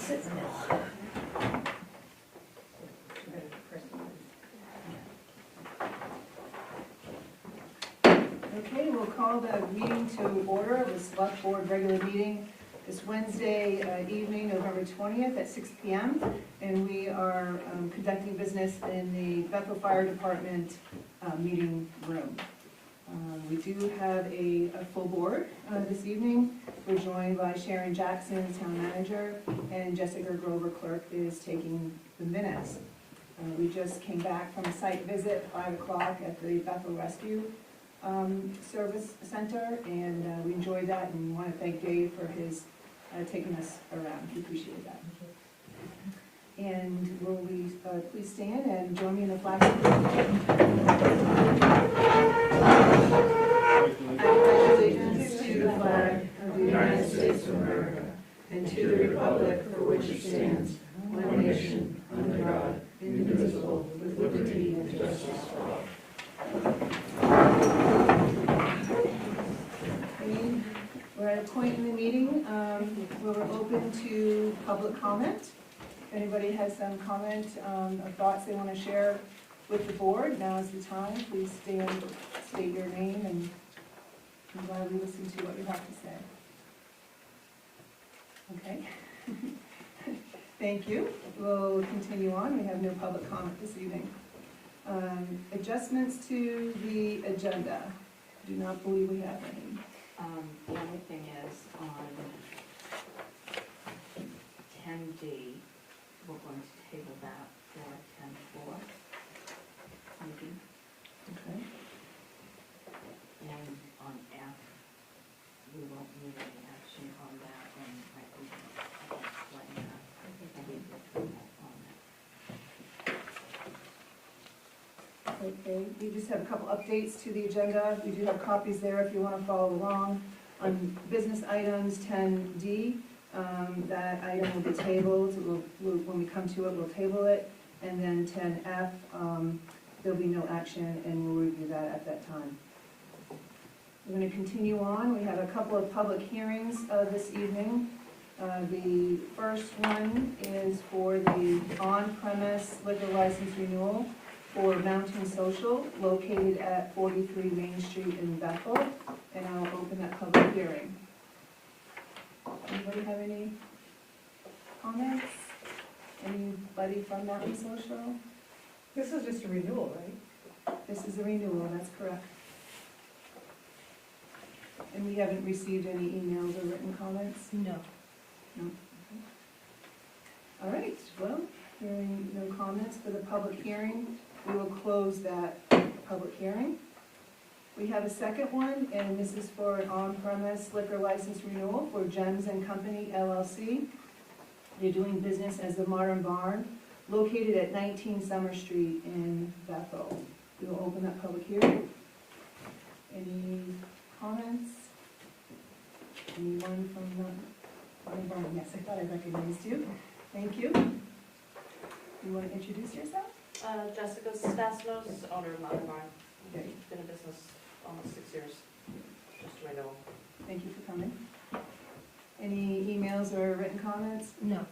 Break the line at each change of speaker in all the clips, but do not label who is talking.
Sit still.
Okay, we'll call the meeting to order, the select board regular meeting this Wednesday evening, November 20th at 6 p.m. And we are conducting business in the Bethel Fire Department meeting room. We do have a full board this evening. We're joined by Sharon Jackson, town manager, and Jessica Grover, clerk, is taking the minutes. We just came back from a site visit at 5 o'clock at the Bethel Rescue Service Center, and we enjoyed that and want to thank Dave for his taking us around. We appreciate that. And will we please stand and join me in the flag salute? I pledge allegiance to the flag of the United States of America and to the republic for which it stands, one nation, under God, indivisible, with liberty and justice for all. Okay, we're at a point in the meeting where we're open to public comment. If anybody has some comment or thoughts they want to share with the board, now is the time. Please stand, state your name, and I'm glad we listen to what you have to say. Okay. Thank you. We'll continue on. We have no public comment this evening. Adjustments to the agenda. Do not believe we have any.
The only thing is on 10D, we're going to table that for 10-4 meeting.
Okay.
And on F, we won't need any action on that, and I can explain that. I think we'll put that on that.
Okay, we just have a couple updates to the agenda. We do have copies there if you want to follow along. On business items 10D, that item will be tabled. When we come to it, we'll table it. And then 10F, there'll be no action, and we'll review that at that time. We're going to continue on. We have a couple of public hearings this evening. The first one is for the on-premise liquor license renewal for Mountain Social, located at 43 Main Street in Bethel, and I'll open that public hearing. Anybody have any comments? Anybody from Mountain Social?
This is just a renewal, right?
This is a renewal, that's correct. And we haven't received any emails or written comments?
No.
No? Okay. All right, well, hearing no comments for the public hearing, we will close that public hearing. We have a second one, and this is for an on-premise liquor license renewal for Gems and Company LLC. They're doing business as the Modern Barn, located at 19 Summer Street in Bethel. We will open that public hearing. Any comments? Anyone from the Modern Barn? Yes, I thought I recognized you. Thank you. You want to introduce yourself?
Jessica Stasnos, owner of Mountain Barn.
Okay.
Been in business almost 6 years, just a renewal.
Thank you for coming. Any emails or written comments?
No.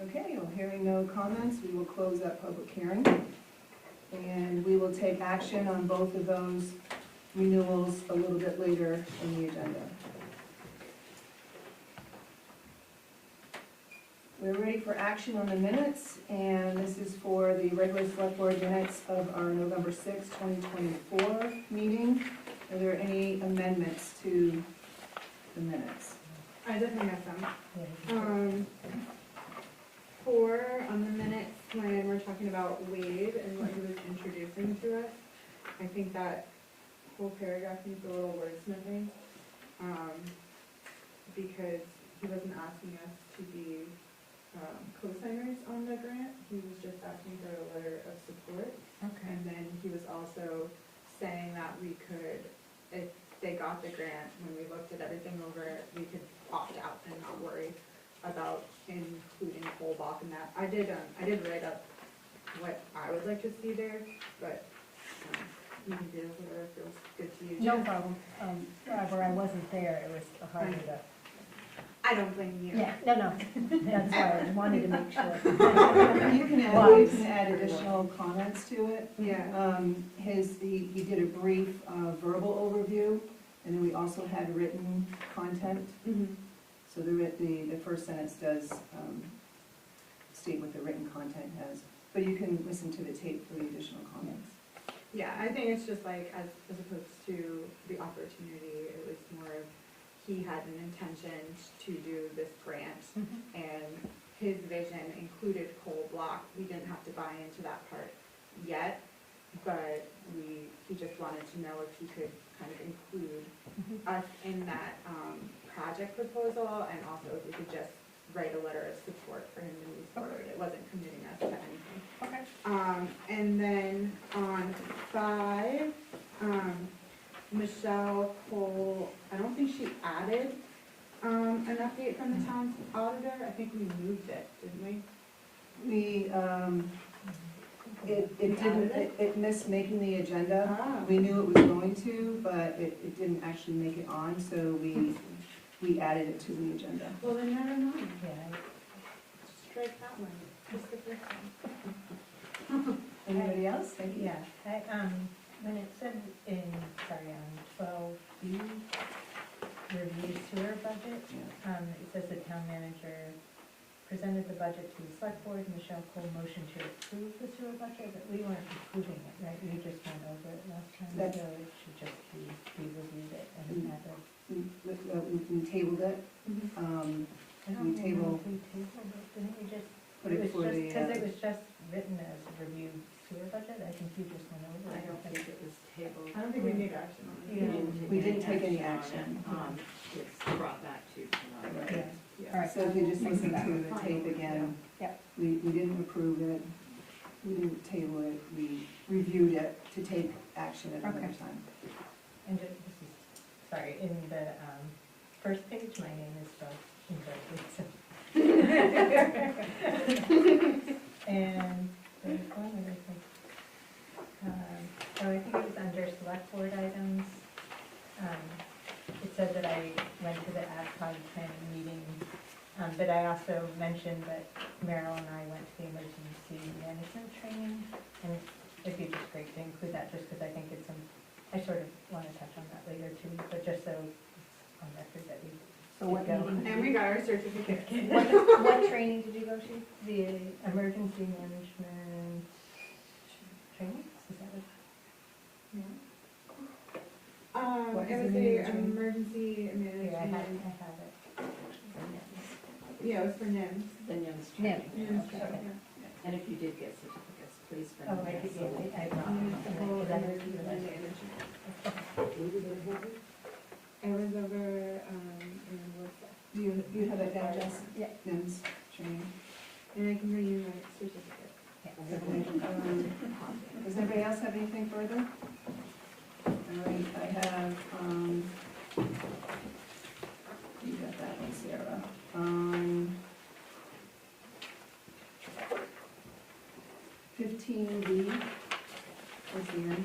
Okay, well, hearing no comments, we will close that public hearing. And we will take action on both of those renewals a little bit later in the agenda. We're ready for action on the minutes, and this is for the regular select board minutes of our November 6, 2024 meeting. Are there any amendments to the minutes?
I definitely have some. On the minutes, when we're talking about Wade and what he was introducing to us, I think that whole paragraph needs a little wordsmithing, because he wasn't asking us to be co-signers on the grant. He was just asking for a letter of support.
Okay.
And then he was also saying that we could, if they got the grant, when we looked at everything over, we could opt out and not worry about including Holbach in that. I did write up what I would like to see there, but you can do whatever feels good to you.
No problem. However, I wasn't there, it was harder to.
I don't blame you.
Yeah, no, that's why I wanted to make sure.
You can add additional comments to it.
Yeah.
He did a brief verbal overview, and then we also had written content.
Mhm.
So the first sentence does state what the written content has, but you can listen to the tape for the additional comments.
Yeah, I think it's just like, as opposed to the opportunity, it was more of, he had an intention to do this grant, and his vision included coal block. We didn't have to buy into that part yet, but he just wanted to know if he could kind of include us in that, project proposal, and also if we could just write a letter of support for him to move forward. It wasn't committing us to anything.
Okay.
And then on 5, Michelle Cole, I don't think she added, an update from the town auditor. I think we moved it, didn't we?
We, it didn't,
added
it missed making the agenda.
Ah.
We knew it was going to, but it didn't actually make it on, so we added it to the agenda.
Well, then never mind.
Yeah,
Strike that one, just the first one.
Anybody else? Thank you.
yeah, when it said in, sorry, on 12B, review sewer budget, it says the town manager presented the budget to the select board, Michelle Cole motioned to approve the sewer budget, but we weren't approving it, right? We just went over it last time, so it should just be, we reviewed it and had a.
We tabled it.
I don't
We
know
table-
if we tabled it, didn't we just?
Put it for the,
Because it was just written as review sewer budget, I think you just went over it.
I don't think it was tabled.
I don't think we need action on
We
it.
didn't
take any
on it.
action.
It's brought back to tonight.
Right.
Yeah.
All right.
So if you just
We'll
listen
do that.
to the tape again.
Yeah.
We didn't approve it, we didn't table it, we reviewed it to take action at another
Okay.
time.
And just, this is, sorry, in the first page, my name is spelled incorrectly, so. And there's one other thing. Oh, I think it was under select board items. It said that I went to the AdCog planning meeting, but I also mentioned that Meryl and I went to the emergency management training, and it'd be just great to include that, just because I think it's I sort of want to touch on that later too, but just so it's on record that we
So what
did go.
meeting?
And we got our certificate.
What training did you go to? The emergency management training? Is that what?
What is
It was
the name of the
the
training?
emergency
Here, I
management,
have it.
yeah, it was for NIMS.
The NIMS
NIMS.
training.
NIMS,
Okay.
yeah.
And if you did get certificates, please bring
Oh,
them.
I did,
so we
I
can-
brought
NIMS, the whole
them.
emergency management. It was over, in Worcester.
Do you have it down, Jess?
Yeah.
NIMS training.
And I can bring you my certificate.
Does anybody else have anything further? All right, I have, you got that one, Sarah. 15B, what's the end?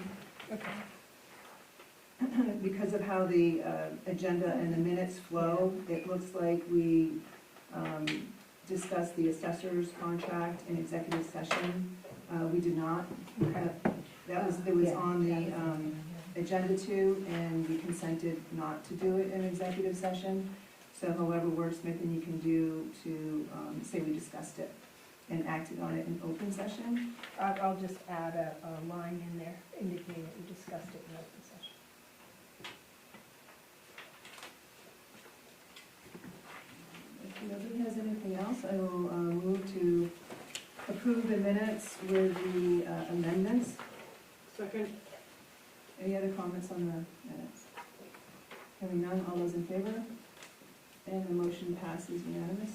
Okay.
Because of how the agenda and the minutes flow, it looks like we discussed the assessor's contract in executive session. We did not. That was, it was
Yeah,
on
that
the
was on the
agenda too, and we consented not to do it in executive session. So however wordsmithing you can do to say we discussed it and acted on it in open session.
I'll just add a line in there indicating that we discussed it in open session.
If nobody has anything else, I will move to approve the minutes with the amendments.
Second.
Any other comments on the minutes? Hearing none, all those in favor? And the motion passes unanimous.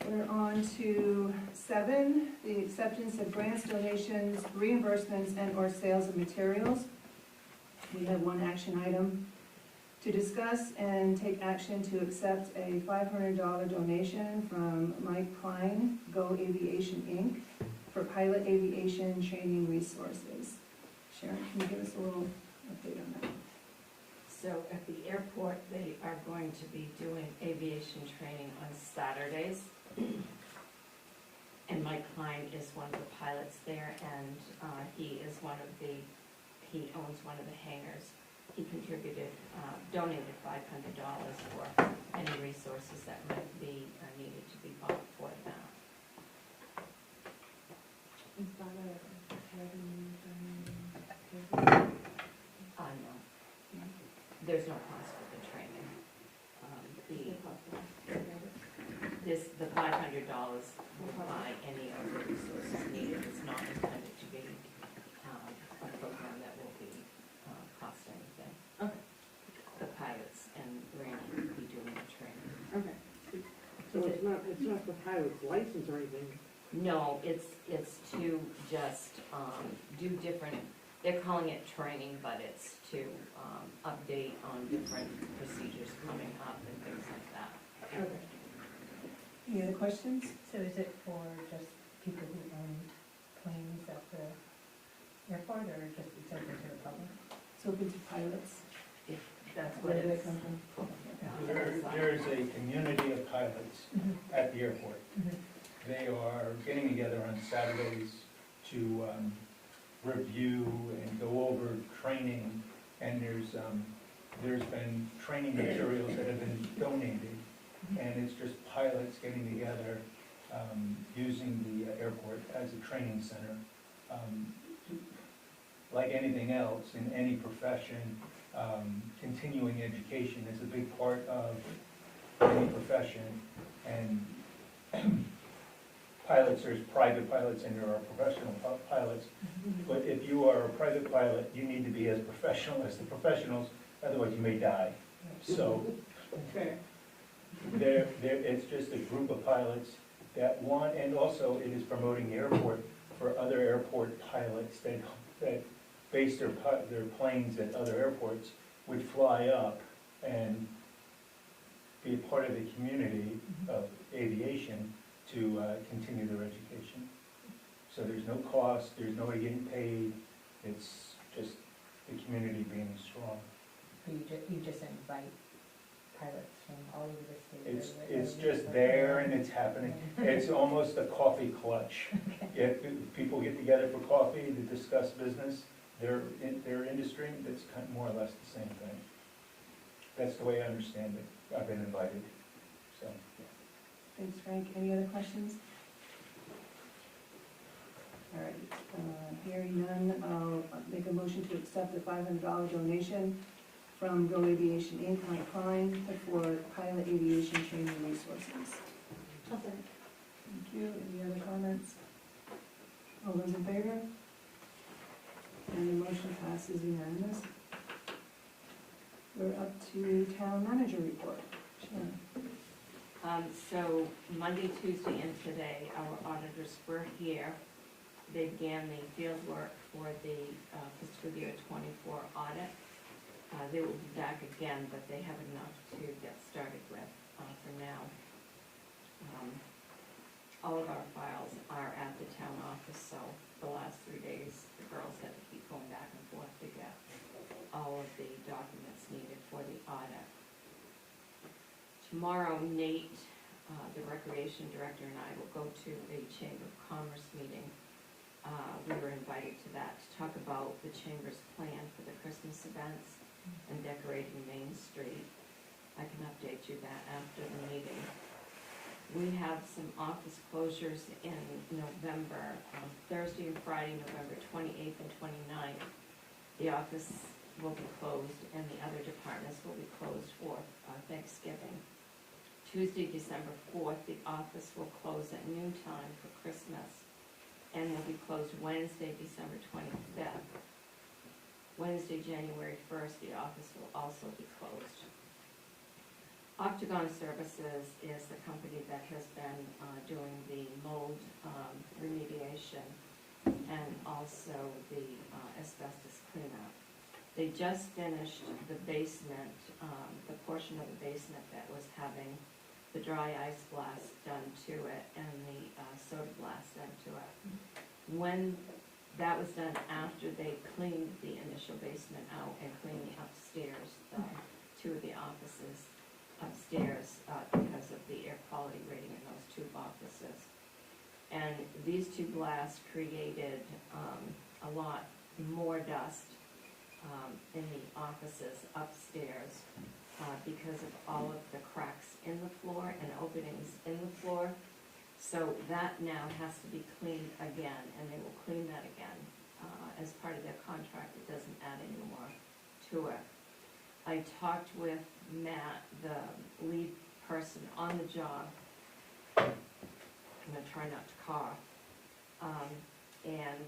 We're on to 7, the acceptance of grants, donations, reimbursements, and/or sales of materials. We have one action item to discuss and take action to accept a $500 donation from Mike Klein, Go Aviation, Inc., for pilot aviation training resources. Sharon, can you give us a little update on that?
So at the airport, they are going to be doing aviation training on Saturdays. And Mike Klein is one of the pilots there, and he owns one of the hangars. He contributed, donated $500 for any resources that might be needed to be bought for that.
Is that
No, there's no cost for the training. The $500 will buy any of the resources needed. It's not intended to be a program that will be cost anything.
Okay.
The pilots and Randy will be doing the training.
Okay.
So it's not the pilot's license or anything?
No, it's to just do different, they're calling it training, but it's to update on different procedures coming up and things like that.
Okay.
Any other questions?
So is it for just people who own planes at the airport, or just it's open to the public?
It's open to pilots.
If that's what
Where do they
it's.
come from?
There's a community of pilots at the airport.
Mhm.
They are getting together on Saturdays to review and go over training, and there's been training materials that have been donated, and it's just pilots getting together, using the airport as a training center. Like anything else in any profession, continuing education is a big part of any profession, and pilots, there's private pilots and there are professional pilots, but if you are a private pilot, you need to be as professional as the professionals, otherwise you may die. So
Fair.
it's just a group of pilots that want, and also it is promoting the airport for other airport pilots that base their planes at other airports, would fly up and be a part of the community of aviation to continue their education. So there's no cost, there's nobody getting paid, it's just the community being strong.
You just invite pilots from all over the state?
It's just there and it's happening. It's almost a coffee clutch. People get together for coffee to discuss business, their industry, that's kind of more or less the same thing. That's the way I understand it. I've been invited, so.
Thanks, Frank. Any other questions? All right, hearing none, I'll make a motion to accept the $500 donation from Go Aviation Inc., Mike Klein, for pilot aviation training resources. Thank you. Any other comments? All those in favor? And the motion passes unanimous. We're up to town manager report. Sharon.
So Monday, Tuesday, and today, our auditors were here. They began the field work for the fiscal year '24 audit. They will be back again, but they have enough to get started with for now. All of our files are at the town office, so the last 3 days, the girls had to keep going back and forth to get all of the documents needed for the audit. Tomorrow, Nate, the recreation director, and I will go to a Chamber of Commerce meeting. We were invited to that to talk about the Chamber's plan for the Christmas events and decorating Main Street. I can update you that after the meeting. We have some office closures in November, Thursday and Friday, November 28th and 29th. The office will be closed and the other departments will be closed for Thanksgiving. Tuesday, December 4th, the office will close at noontime for Christmas and will be closed Wednesday, December 25th. Wednesday, January 1st, the office will also be closed. Octagon Services is the company that has been doing the mold remediation and also the asbestos cleanup. They just finished the basement, the portion of the basement that was having the dry ice blast done to it and the soda blast done to it. When that was done after they cleaned the initial basement out and cleaned the upstairs, two of the offices upstairs, because of the air quality rating in those two offices. And these two blasts created a lot more dust in the offices upstairs because of all of the cracks in the floor and openings in the floor. So that now has to be cleaned again, and they will clean that again. As part of their contract, it doesn't add any more to it. I talked with Matt, the lead person on the job. I'm gonna try not to cough. And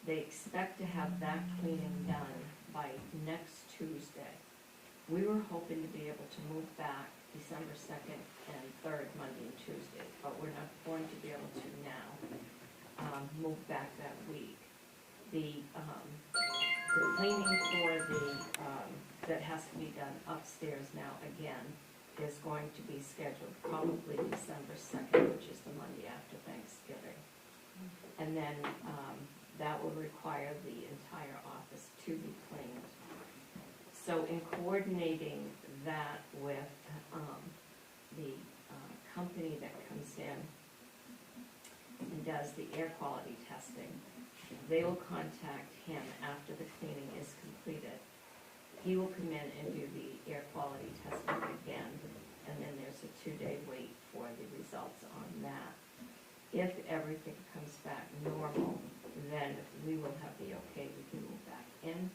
they expect to have that cleaning done by next Tuesday. We were hoping to be able to move back December 2nd and 3rd, Monday and Tuesday, but we're not going to be able to now move back that week. The cleaning for that has to be done upstairs now again is going to be scheduled probably December 2nd, which is the Monday after Thanksgiving. And then that will require the entire office to be cleaned. So in coordinating that with the company that comes in and does the air quality testing, they will contact him after the cleaning is completed. He will come in and do the air quality testing again, and then there's a 2-day wait for the results on that. If everything comes back normal, then we will have the okay, we can move back in.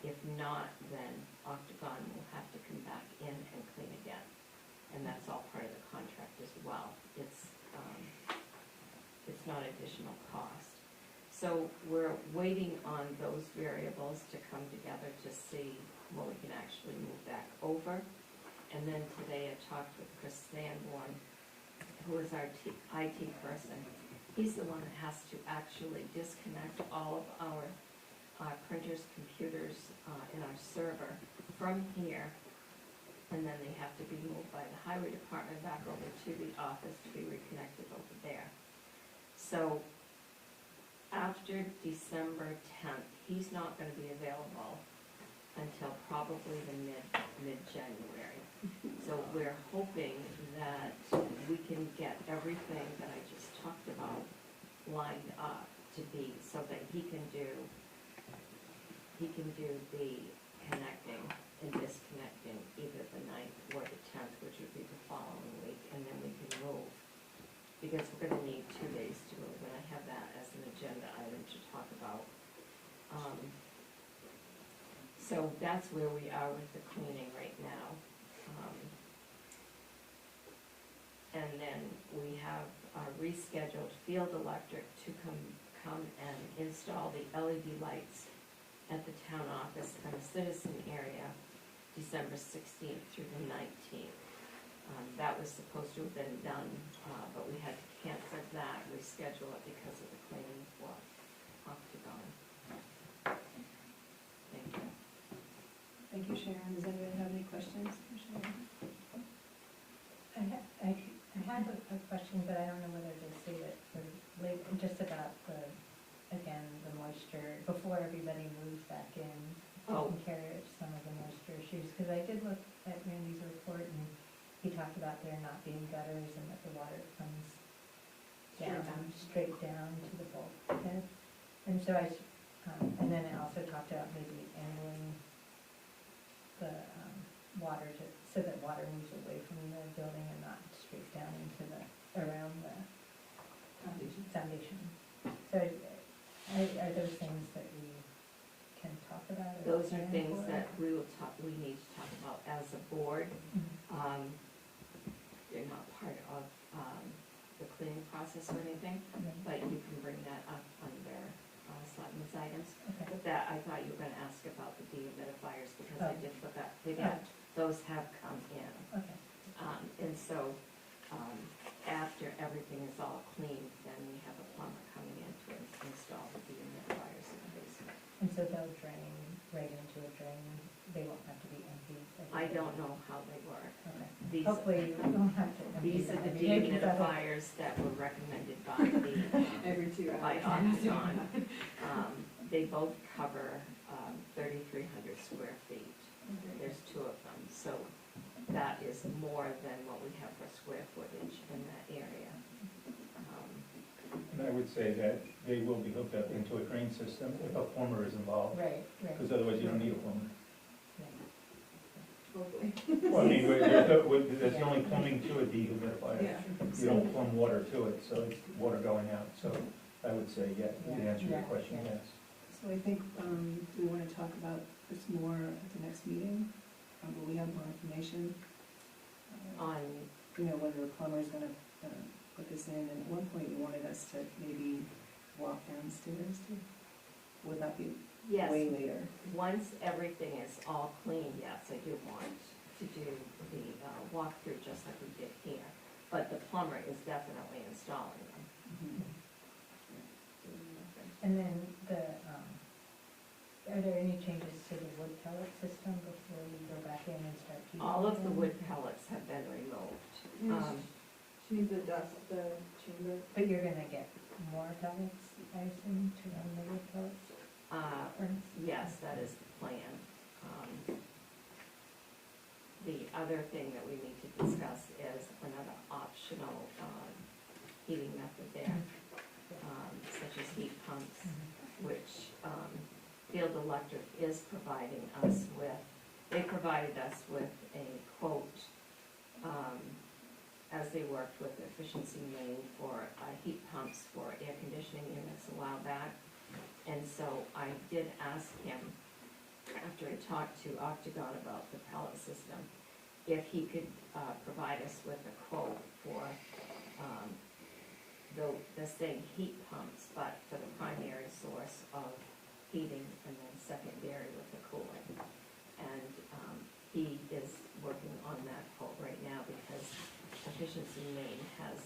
If not, then Octagon will have to come back in and clean again. And that's all part of the contract as well. It's not additional cost. So we're waiting on those variables to come together to see what we can actually move back over. And then today I talked with Chris Sanborn, who is our IT person. He's the one that has to actually disconnect all of our printers, computers, and our server from here, and then they have to be moved by the highway department back over to the office to be reconnected over there. So after December 10th, he's not going to be available until probably the mid-January. So we're hoping that we can get everything that I just talked about lined up to be so that he can do the connecting and disconnecting either the 9th or the 10th, which would be the following week, and then we can move. Because we're gonna need 2 days to move, and I have that as an agenda item to talk about. So that's where we are with the cleaning right now. And then we have rescheduled Field Electric to come and install the LED lights at the town office and the citizen area, December 16th through the 19th. That was supposed to have been done, but we had to cancel that, reschedule it because of the cleaning for Octagon. Thank you.
Thank you, Sharon. Does anybody have any questions for Sharon?
I have a question, but I don't know whether to say it for later, just about again, the moisture, before everybody moves back in, taking care of some of the moisture issues, because I did look at Randy's report, and he talked about there not being gutters, and that the water comes straight down to the bulkhead. And so and then it also talked about maybe angling the water so that water moves away from the building and not straight down into around the foundation. So are those things that we can talk about?
Those are things that we need to talk about as a board.
Mm-hmm.
They're not part of the cleaning process or anything, but you can bring that up under Selectman's items.
Okay.
But that, I thought you were gonna ask about the dehumidifiers, because I did look up, those have come in.
Okay.
And so, after everything is all clean, then we have a plumber coming in to install the dehumidifiers in the basement.
And so they'll drain right into a drain, they won't have to be emptied?
I don't know how they work.
Okay.
These,
Hopefully you won't have to empty
these are
them
the
every day, 'cause that'll-
dehumidifiers that were recommended by the,
Every 2
by
hours.
Octagon. They both cover 3,300 square feet. There's 2 of them, so that is more than what we have for square footage in that area.
And I would say that they will be hooked up into a drain system if a plumber is involved,
Right, right.
because otherwise you don't need a plumber.
Yeah.
Hopefully.
Well, I mean, there's the only plumbing to a dehumidifier.
Yeah.
You don't plumb water to it, so it's water going out, so I would say, yeah, to answer your question,
Yeah.
yes.
So I think, we want to talk about this more at the next meeting, will we have more information?
On,
You know, whether a plumber's gonna, put this in, and at one point you wanted us to maybe walk downstairs too. Would that be
yes,
way later?
once everything is all clean, yes, I do want to do the walkthrough just like we did here. But the plumber is definitely installing them.
Mhm.
And then are there any changes to the wood pellet system before you go back in and start heating?
All of the
them?
wood pellets have been removed.
She needs to dust the chamber.
But you're gonna get more pellets, I assume, to run the wood pellets furnace?
Yes, that is the plan. The other thing that we need to discuss is another optional heating method there, such as heat pumps, which Field Electric is providing us with. They provided us with a quote as they worked with Efficiency Maine for heat pumps for air conditioning units a while back. And so I did ask him, after I talked to Octagon about the pellet system, if he could provide us with a quote for the same heat pumps, but for the primary source of heating and then secondary with the cooling. And he is working on that quote right now because Efficiency Maine has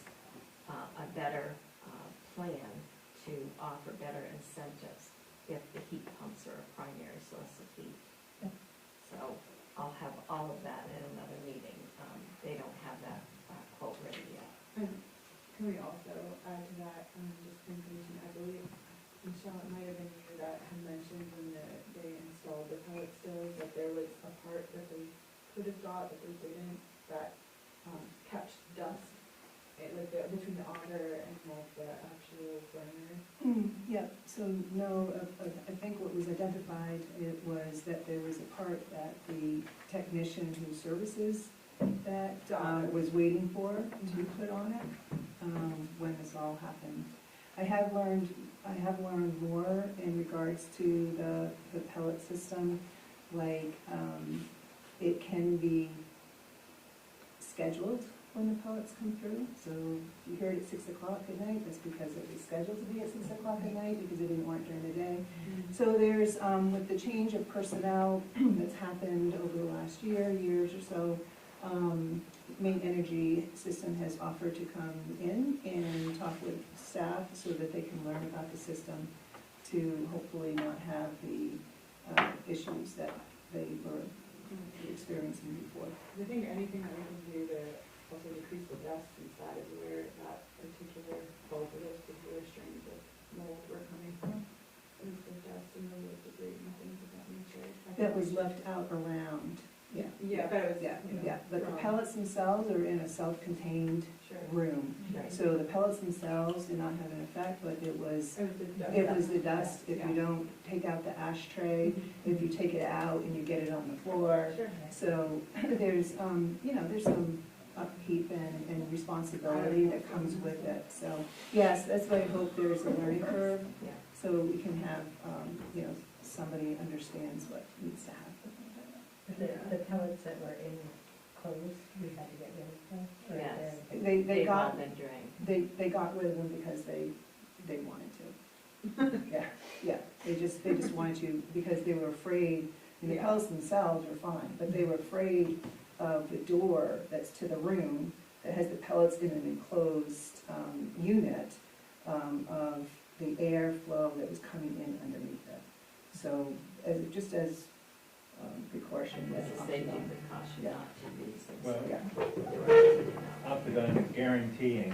a better plan to offer better incentives if the heat pumps are a primary source of heat. So I'll have all of that at another meeting. They don't have that quote ready yet.
Can we also add to that, just information, I believe, Michelle, it might have been you that had mentioned when they installed the pellet stove, that there was a part that they could have got, but they didn't, that catch dust, between the auger and like the actual burner.
Yeah, so no, I think what was identified, it was that there was a part that the technician who services that was waiting for to put on it when this all happened. I have learned more in regards to the pellet system, like it can be scheduled when the pellets come through. So you heard at 6 o'clock at night, that's because it was scheduled to be at 6 o'clock at night because it didn't work during the day. So there's, with the change of personnel that's happened over the last years or so, Maine Energy System has offered to come in and talk with staff so that they can learn about the system to hopefully not have the issues that they were experiencing before.
I think anything that we can do to also decrease the dust, since that is where that particular, both of those particular strains of mold were coming from, is the dust and the wood debris and things of that nature.
That was left out around, yeah.
Yeah, but it was,
Yeah,
you know,
yeah, but the
from-
pellets themselves are in a self-contained
Sure.
room.
Right.
So the pellets themselves did not have an effect, but it was
It was the dust.
if
Yeah.
you don't take out the ashtray, if you take it out and you get it on the floor.
Sure.
So there's, there's some upkeep and responsibility that comes with it. So, yes, that's why I hope there's a learning curve,
Yeah.
so we can have, somebody understands what needs to happen.
The pellets that were enclosed, we had to get rid of them? Or
Yes.
they're-
They
They've all
got,
been drained.
they got rid of them because they wanted to. Yeah, they just wanted to, because they were afraid, and the
Yeah.
pellets themselves are fine, but they were afraid of the door that's to the room that has the pellets in an enclosed unit, of the airflow that was coming in underneath it. So, just as precaution.
As a safety precaution,
Yeah.
not to be so.
Well,
Yeah,
Optagon is guaranteeing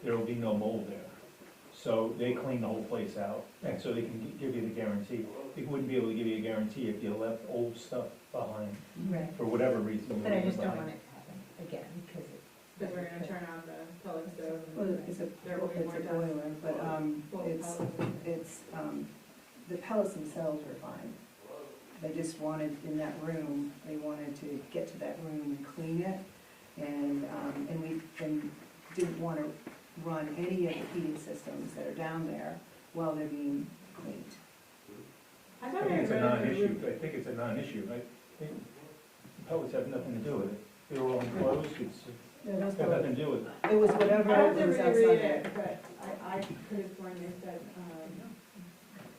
there will be no mold there. So they clean the whole place out, and so they can give you the guarantee. They wouldn't be able to give you a guarantee if you left old stuff behind,
Right,
for whatever reason. you
but I
left
just don't
behind.
want it to happen again, because it.
Because we're gonna turn on the pellet stove.
well, it's a,
There will be
it's
more
a
dust.
boiler, but,
Well,
it's,
pellets.
the pellets themselves are fine. They just wanted, in that room, they wanted to get to that room and clean it, and we didn't want to run any of the heating systems that are down there while they're being cleaned.
I
I
thought
think
we
it's a
read that
non-issue, I think it's a non-issue, right? Pellets have nothing to do with it. They're all enclosed, it's,
Yeah, that's
got nothing to do with it.
It was whatever
I have to
was outside
reread
there.
it, but I could have sworn they said,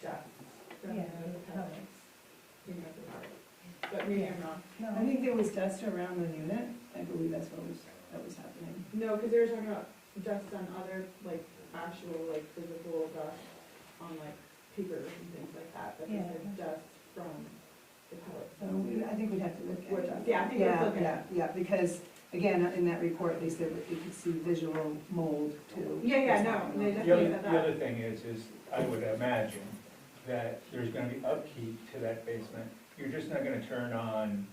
dust from
Yeah,
the
the
pellets.
pellets.
You know, the part. But maybe I'm wrong.
I think there was dust around the unit, I believe that's what was happening.
No, because they were talking about dust on other, like, actual, like, physical dust on, like, papers and things like that, but they
Yeah.
said dust from the pellets.
So I think we'd have to look at
Which-
that.
yeah, I think let's look at it.
Yeah, because, again, in that report, they said that you could see visual mold too.
Yeah, no, they
The
definitely
other,
said
the
that.
other thing is I would imagine that there's gonna be upkeep to that basement. You're just not gonna turn on,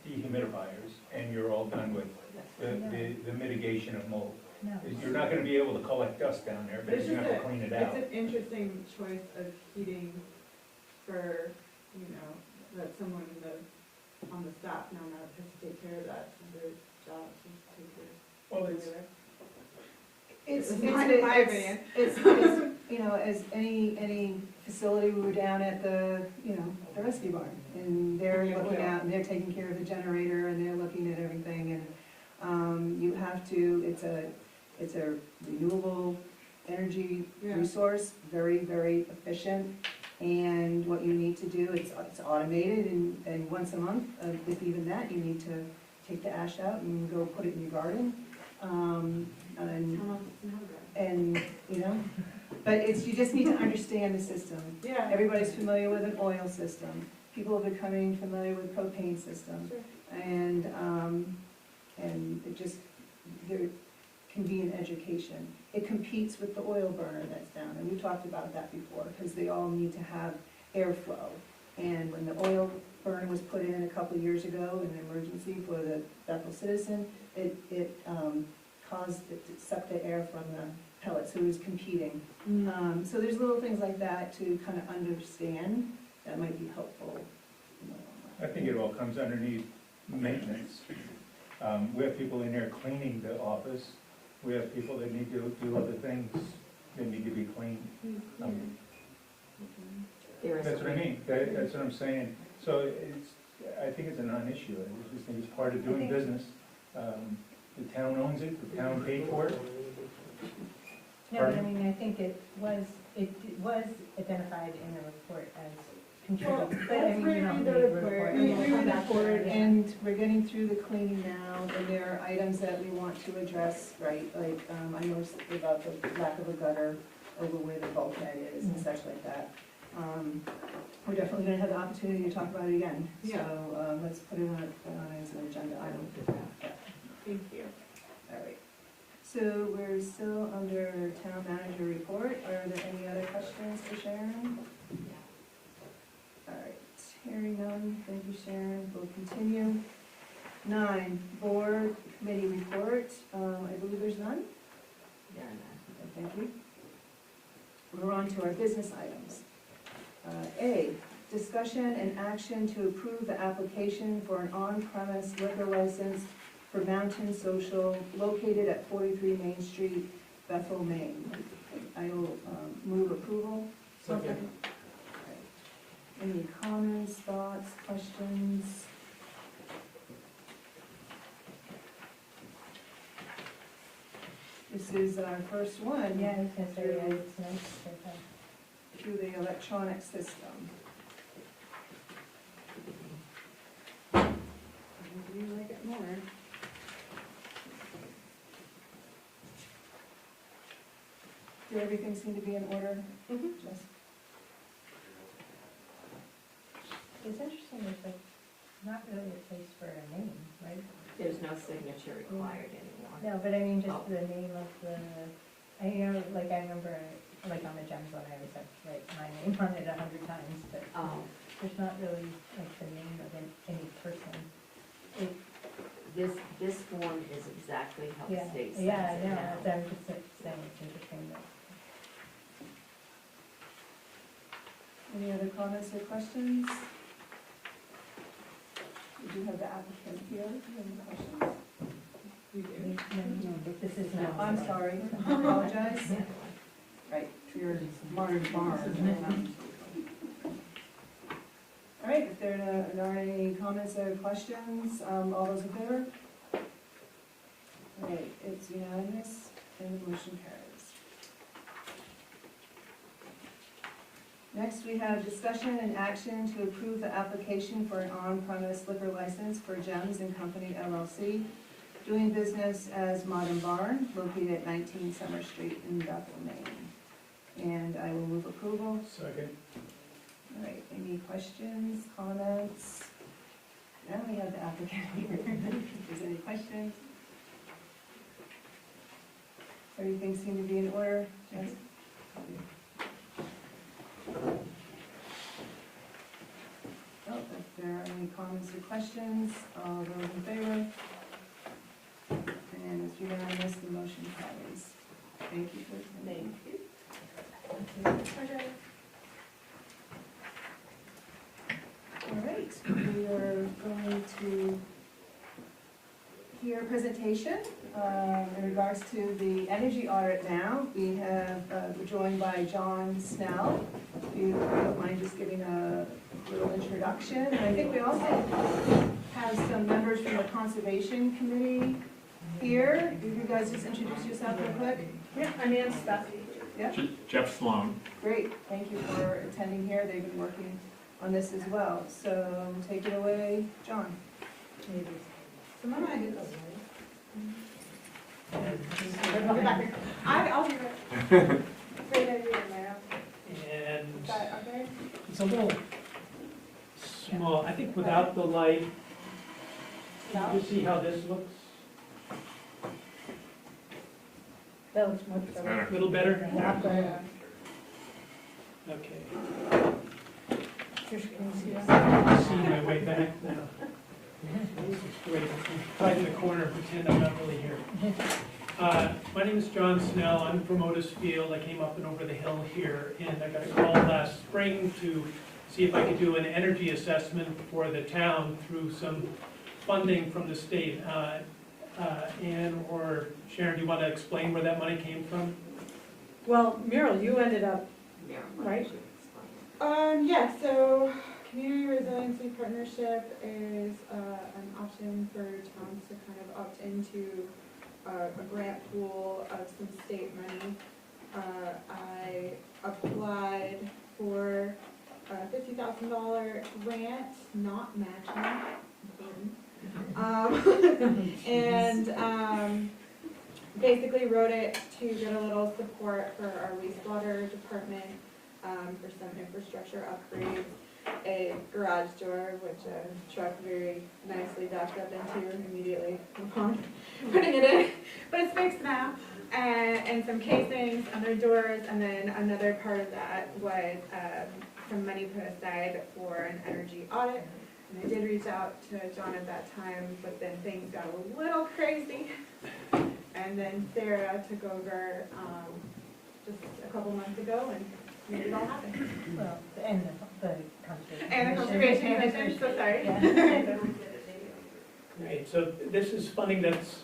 dehumidifiers and you're all done with the mitigation of mold.
No.
You're not gonna be able to collect dust down there,
But
but
it's
you're
just
gonna have to clean it
It's
out.
an interesting choice of heating for, you know, that someone on the staff now has to take care of that, and their job is to take care
Well,
of
it's,
it.
It's,
In my opinion.
it's, you know, as any facility, we were down at the rescue barn, and they're
Yeah,
looking
well.
out, and they're taking care of the generator, and they're looking at everything, and, you have to, it's a renewable energy
Yeah.
resource, very, very efficient, and what you need to do, it's automated, and once a month, if even that, you need to take the ash out and go put it in your garden, and
How long does it have
and, you know, but it's, you just need to understand the system.
Yeah.
Everybody's familiar with an oil system, people are becoming familiar with propane systems,
Sure.
and it just, there can be an education. It competes with the oil burner that's down, and we talked about that before, because they all need to have airflow. And when the oil burner was put in a couple of years ago, in an emergency for the Bethel citizen, it caused it to suck the air from the pellets, so it was competing. So there's little things like that to kind of understand that might be helpful in the long
I think it all comes underneath maintenance. We have people in there cleaning the office, we have people that need to do other things that need to be cleaned.
There is
That's
a
what I mean, that's what I'm saying. So I think it's a non-issue, I just think it's part of doing business. The town owns it, the town paid for it.
No, but I mean, I think it was identified in the report as contributing, but I
let's
mean, you
reread
don't
the
read the
report.
report.
We
and we'll
read
come
the
back to
report,
it, yeah.
and we're getting through the cleaning now, and there are items that we want to address, right? Like, I noticed about the lack of a gutter over where the bulkhead is and such like that. We're definitely gonna have the opportunity to talk about it again.
Yeah.
So, let's put it on as an agenda
I
item.
don't do that.
Thank you.
All right. So we're still under town manager report. Are there any other questions for Sharon? All right, hearing none, thank you, Sharon, we'll continue. 9, board committee report, I believe there's none.
Yeah, no.
Thank you. We're on to our business items. A, discussion and action to approve the application for an on-premise liquor license for Mountain Social located at 43 Main Street, Bethel, Maine. I will move approval.
Second.
Any comments, thoughts, questions? This is our first one.
Yeah, I was gonna say, yeah, it's nice to have.
Through the electronic system.
Do you like it more?
Did everything seem to be in order?
Mhm.
Jess?
It's interesting, there's like, not really a place for a name, right?
There's no signature required anymore.
No, but I mean,
Oh.
just the name of the, I like, I remember, like, on the gems one, I always have, like, my name on it 100 times, but there's not really, like, the name of any person.
This form is exactly how the
Yeah,
state sends
yeah,
it
I know,
now.
I'm just saying, it's interesting that.
Any other comments or questions? We do have the applicant here, do you have any questions?
This is not.
I'm sorry, I apologize. Right, to your modern barn. All right, if there are any comments or questions, all those in favor? All right, it's unanimous and the motion carries. Next, we have discussion and action to approve the application for an on-premise liquor license for Gems and Company LLC, doing business as Modern Barn, located at 19 Summer Street in Bethel, Maine. And I will move approval.
Second.
All right, any questions, comments? Now we have the applicant here. If there's any questions? Everything seemed to be in order? Yes? Oh, if there are any comments or questions, all those in favor? And it's unanimous, the motion carries. Thank you for attending. All right, we are going to hear a presentation in regards to the energy audit now. We have, we're joined by John Snell. If you don't mind just giving a little introduction. And I think we also have some members from the Conservation Committee here. If you guys just introduce yourself real quick.
Yeah, my name's Beth.
Yeah,
Jeff Sloan.
great. Thank you for attending here. They've been working on this as well. So take it away, John.
Someone might do this. I'll be back here. I'll do it. Great idea, Maya.
And
Is that okay?
it's a little small, I think without the light,
No?
you see how this looks?
That looks much
It's
better.
better.
A little better?
Yeah.
Okay.
Can you see that?
I see my way back now. Wait, hide in the corner and pretend I'm not really here. My name is John Snell, I'm from Otisfield, I came up and over the hill here, and I got a call last spring to see if I could do an energy assessment for the town through some funding from the state. Ann or Sharon, do you want to explain where that money came from?
Well, Muriel, you ended up,
Yeah,
Right.
should explain.
Yeah, so Community Resiliency Partnership is an option for towns to kind of opt into a grant pool of some state money. I applied for a $50,000 grant, not matching. And basically wrote it to get a little support for our wastewater department, for some infrastructure upgrades, a garage door, which a truck very nicely docked up into immediately upon putting it in, but it's fixed now, and some casings, other doors, and then another part of that was some money put aside for an energy audit. And I did reach out to John at that time, but then things got a little crazy. And then Sarah took over just a couple months ago and made it all happen.
Well, and the conservation.
And the Conservation Commission, so sorry.
Yeah.
Right, so this is funding that's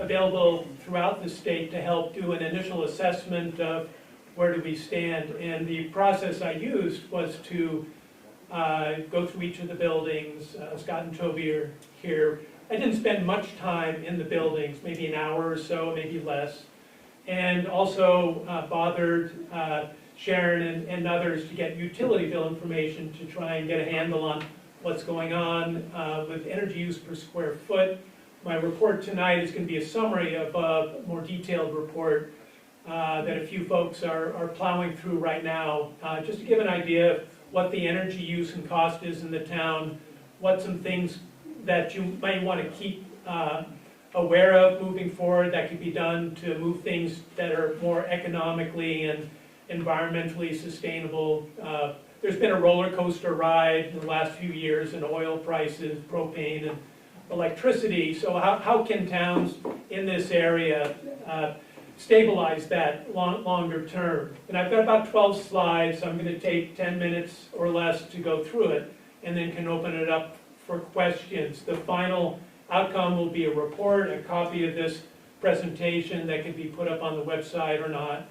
available throughout the state to help do an initial assessment of where do we stand. And the process I used was to go through each of the buildings. Scott and Toby are here. I didn't spend much time in the buildings, maybe an hour or so, maybe less. And also bothered Sharon and others to get utility bill information to try and get a handle on what's going on with energy use per square foot. My report tonight is going to be a summary of a more detailed report that a few folks are plowing through right now, just to give an idea of what the energy use and cost is in the town, what some things that you might want to keep aware of moving forward that could be done to move things that are more economically and environmentally sustainable. There's been a roller coaster ride in the last few years in oil prices, propane, and electricity. So how can towns in this area stabilize that longer term? And I've got about 12 slides. I'm going to take 10 minutes or less to go through it, and then can open it up for questions. The final outcome will be a report, a copy of this presentation that can be put up on the website or not.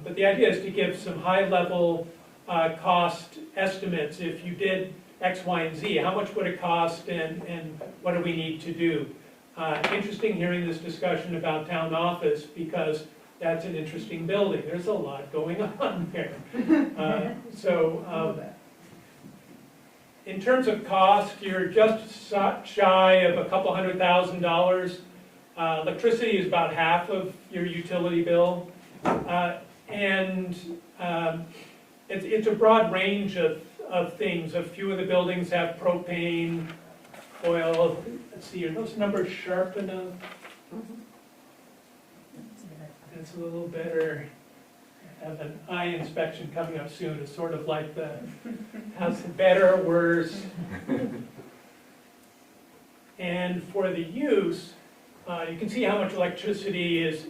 But the idea is to give some high-level cost estimates. If you did X, Y, and Z, how much would it cost, and what do we need to do? Interesting hearing this discussion about town office, because that's an interesting building. There's a lot going on there. In terms of cost, you're just shy of a couple $100,000. Electricity is about half of your utility bill. It's a broad range of things. A few of the buildings have propane, oil. Let's see, are those numbers sharp enough? It's a little better. I have an eye inspection coming up soon. It's sort of like the, how's it better or worse? And for the use, you can see how much electricity is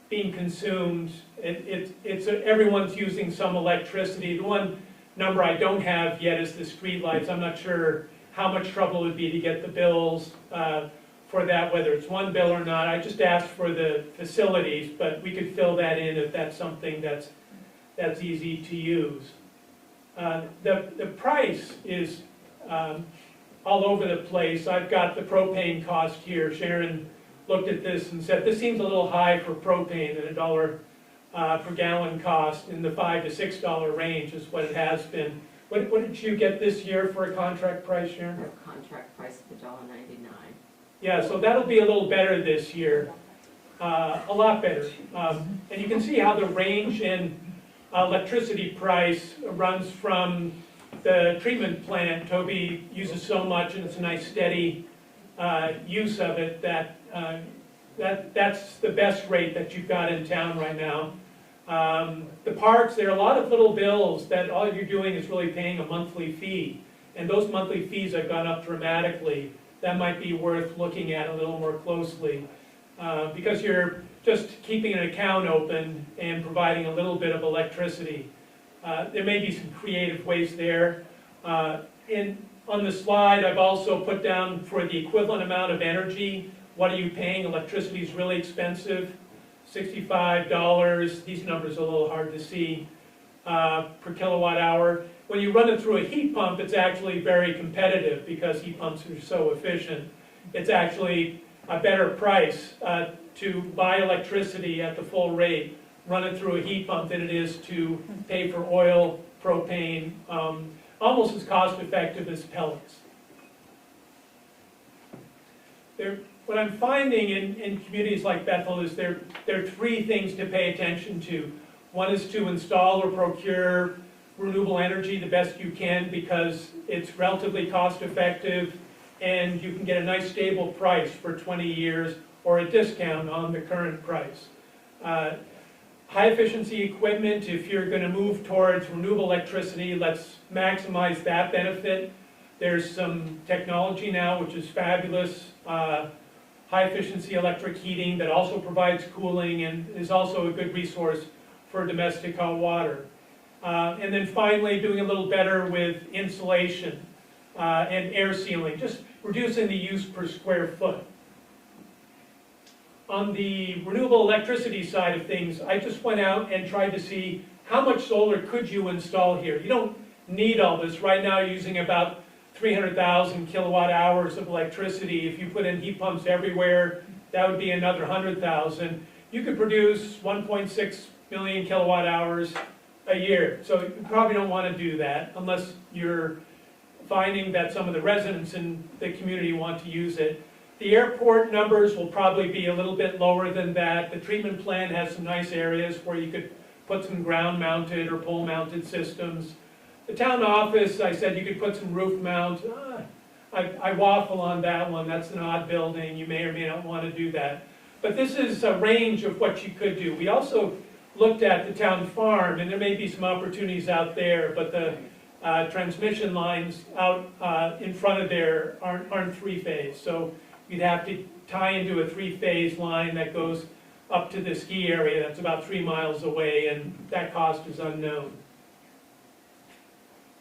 being consumed. Everyone's using some electricity. The one number I don't have yet is the street lights. I'm not sure how much trouble it would be to get the bills for that, whether it's one bill or not. I just asked for the facilities, but we could fill that in if that's something that's easy to use. The price is all over the place. I've got the propane cost here. Sharon looked at this and said, this seems a little high for propane, at $1 per gallon cost in the $5 to $6 range is what it has been. What did you get this year for a contract price, Sharon?
For a contract price of $1.99.
Yeah, so that'll be a little better this year, a lot better. And you can see how the range in electricity price runs from the treatment plant. Toby uses so much, and it's a nice steady use of it, that's the best rate that you've got in town right now. The parks, there are a lot of little bills that all you're doing is really paying a monthly fee. And those monthly fees have gone up dramatically. That might be worth looking at a little more closely. Because you're just keeping an account open and providing a little bit of electricity. There may be some creative ways there. On the slide, I've also put down for the equivalent amount of energy, what are you paying? Electricity is really expensive, $65. These numbers are a little hard to see per kilowatt hour. When you run it through a heat pump, it's actually very competitive because heat pumps are so efficient. It's actually a better price to buy electricity at the full rate, run it through a heat pump than it is to pay for oil, propane, almost as cost effective as pellets. What I'm finding in communities like Bethel is there are three things to pay attention to. One is to install or procure renewable energy the best you can because it's relatively cost effective and you can get a nice stable price for 20 years or a discount on the current price. High efficiency equipment, if you're going to move towards renewable electricity, let's maximize that benefit. There's some technology now which is fabulous. High efficiency electric heating that also provides cooling and is also a good resource for domestic hot water. And then finally, doing a little better with insulation and air sealing, just reducing the use per square foot. On the renewable electricity side of things, I just went out and tried to see how much solar could you install here. You don't need all this. Right now, you're using about 300,000 kilowatt hours of electricity. If you put in heat pumps everywhere, that would be another 100,000. You could produce 1.6 million kilowatt hours a year. So you probably don't want to do that unless you're finding that some of the residents in the community want to use it. The airport numbers will probably be a little bit lower than that. The treatment plant has some nice areas where you could put some ground-mounted or pole-mounted systems. The town office, I said you could put some roof mount. I waffle on that one, that's an odd building, you may or may not want to do that. But this is a range of what you could do. We also looked at the town farm, and there may be some opportunities out there, but the transmission lines out in front of there aren't three-phase. So you'd have to tie into a three-phase line that goes up to the ski area that's about 3 miles away, and that cost is unknown.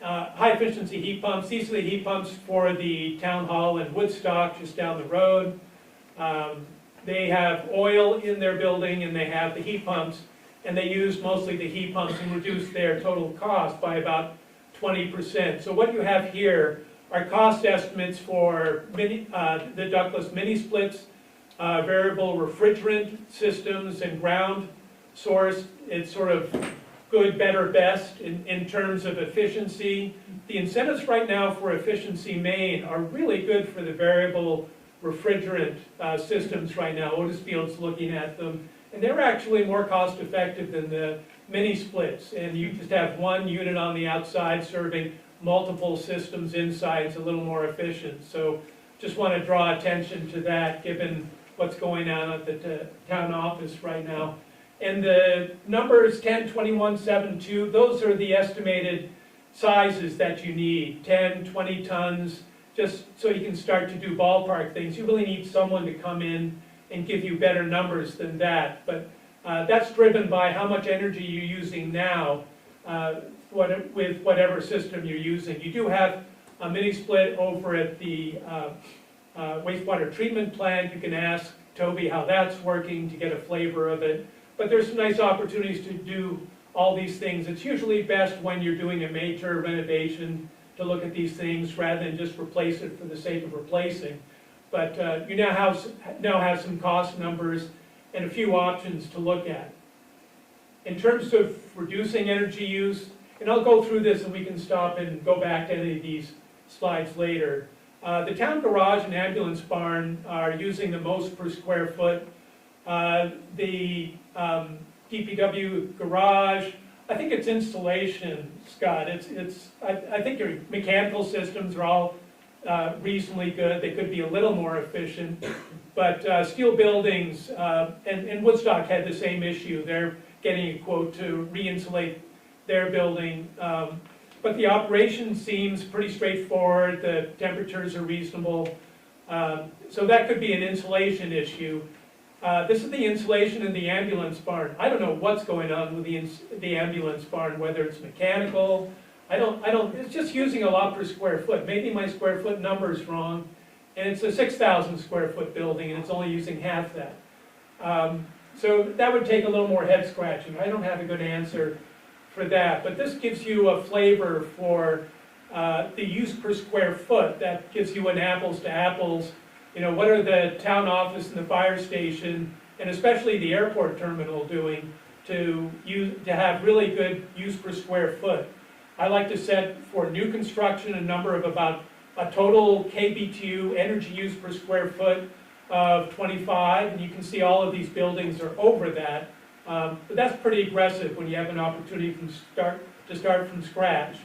High-efficiency heat pumps, these are the heat pumps for the town hall in Woodstock, just down the road. They have oil in their building, and they have the heat pumps, and they use mostly the heat pumps and reduce their total cost by about 20%. So what you have here are cost estimates for the ductless mini splits, variable refrigerant systems, and ground source. It's sort of good, better, best in terms of efficiency. The incentives right now for efficiency main are really good for the variable refrigerant systems right now. Otisfield's looking at them, and they're actually more cost effective than the mini splits. And you just have one unit on the outside serving multiple systems inside. It's a little more efficient. So just want to draw attention to that given what's going on at the town office right now. And the numbers 10, 21, 7, 2, those are the estimated sizes that you need, 10, 20 tons, just so you can start to do ballpark things. You really need someone to come in and give you better numbers than that. But that's driven by how much energy you're using now with whatever system you're using. You do have a mini split over at the wastewater treatment plant. You can ask Toby how that's working to get a flavor of it. But there's some nice opportunities to do all these things. It's usually best when you're doing a major renovation to look at these things rather than just replace it for the sake of replacing. But you now have some cost numbers and a few options to look at. In terms of reducing energy use, and I'll go through this and we can stop and go back to any of these slides later. The town garage and ambulance barn are using the most per square foot. The DPW garage, I think it's installation, Scott. I think your mechanical systems are all reasonably good. They could be a little more efficient. But steel buildings, and Woodstock had the same issue. They're getting a quote to re-insulate their building. But the operation seems pretty straightforward. The temperatures are reasonable. So that could be an insulation issue. This is the insulation in the ambulance barn. I don't know what's going on with the ambulance barn, whether it's mechanical. It's just using a lot per square foot. Maybe my square foot number is wrong. And it's a 6,000 square foot building and it's only using half that. So that would take a little more head scratching. I don't have a good answer for that. But this gives you a flavor for the use per square foot. That gives you an apples to apples. You know, what are the town office and the fire station, and especially the airport terminal doing to have really good use per square foot? I like to set for new construction a number of about a total KBTU energy use per square foot of 25, and you can see all of these buildings are over that. But that's pretty aggressive when you have an opportunity to start from scratch.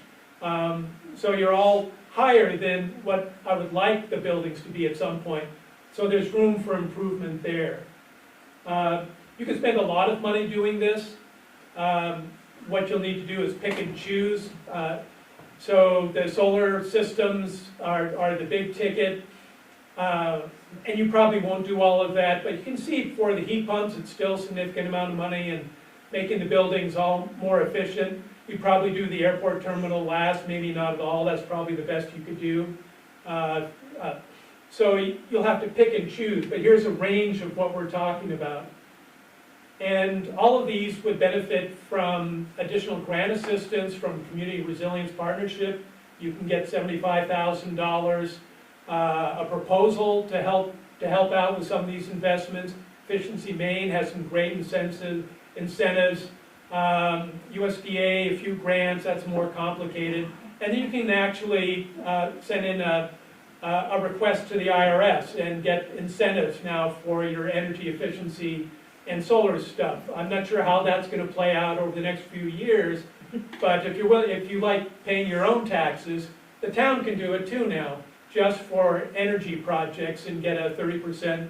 So you're all higher than what I would like the buildings to be at some point. So there's room for improvement there. You can spend a lot of money doing this. What you'll need to do is pick and choose. So the solar systems are the big ticket. And you probably won't do all of that, but you can see for the heat pumps, it's still a significant amount of money and making the buildings all more efficient. You probably do the airport terminal last, maybe not at all. That's probably the best you could do. So you'll have to pick and choose, but here's a range of what we're talking about. And all of these would benefit from additional grant assistance from Community Resilience Partnership. You can get $75,000. A proposal to help out with some of these investments. Efficiency Maine has some great incentives. USDA, a few grants, that's more complicated. And then you can actually send in a request to the IRS and get incentives now for your energy efficiency and solar stuff. I'm not sure how that's going to play out over the next few years, But if you're willing, if you like paying your own taxes, the town can do it too now, just for energy projects and get a 30%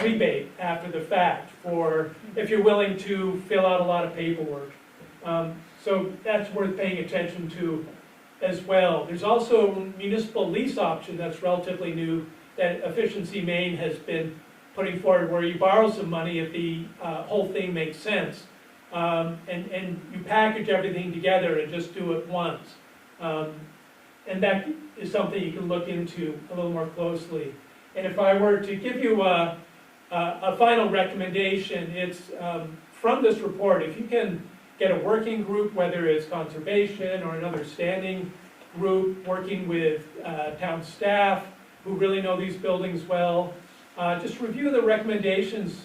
rebate after the fact for, if you're willing to fill out a lot of paperwork. So that's worth paying attention to as well. There's also a municipal lease option that's relatively new that Efficiency Maine has been putting forward, where you borrow some money if the whole thing makes sense. And you package everything together and just do it once. And that is something you can look into a little more closely. And if I were to give you a final recommendation, it's from this report, if you can get a working group, whether it's conservation or another standing group, working with town staff who really know these buildings well, just review the recommendations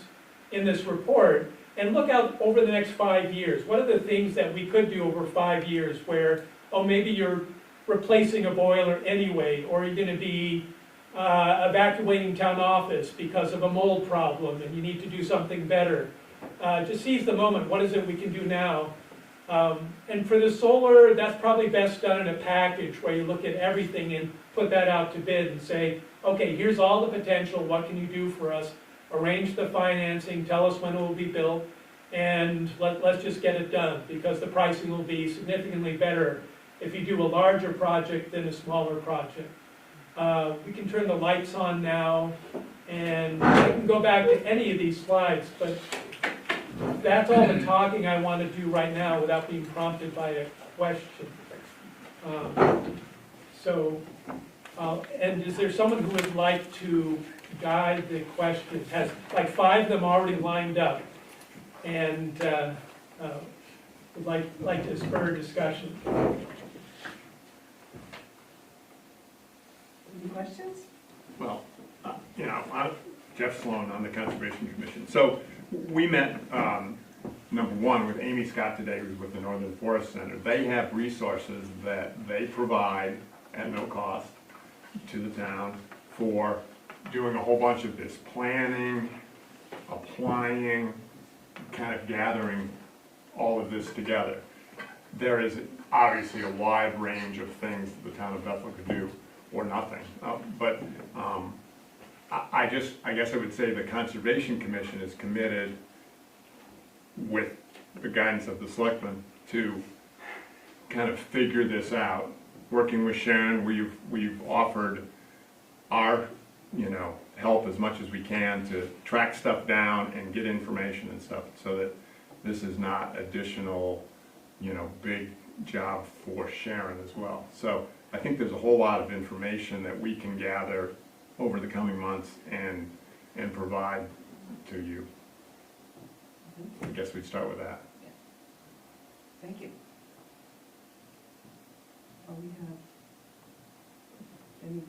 in this report and look out over the next 5 years. What are the things that we could do over 5 years where, oh, maybe you're replacing a boiler anyway, or you're gonna be evacuating town office because of a mold problem and you need to do something better. Just seize the moment. What is it we can do now? And for the solar, that's probably best done in a package where you look at everything and put that out to bid and say, okay, here's all the potential, what can you do for us? Arrange the financing, tell us when it will be built, and let's just get it done, because the pricing will be significantly better if you do a larger project than a smaller project. We can turn the lights on now, and I can go back to any of these slides, but that's all the talking I want to do right now without being prompted by a question. And is there someone who would like to guide the questions? Has like 5 of them already lined up, and would like to spur discussion.
Any questions?
Well, you know, I'm Jeff Sloan on the Conservation Commission. So we met, number one, with Amy Scott today, who's with the Northern Forest Center. They have resources that they provide at no cost to the town for doing a whole bunch of this planning, applying, kind of gathering all of this together. There is obviously a wide range of things that the town of Bethel could do, or nothing. I guess I would say the Conservation Commission is committed, with the guidance of the Selectman, to kind of figure this out. Working with Sharon, we've offered our, help as much as we can to track stuff down and get information and stuff, so that this is not additional, big job for Sharon as well. So I think there's a whole lot of information that we can gather over the coming months and provide to you. I guess we'd start with that.
Thank you. Oh, we have.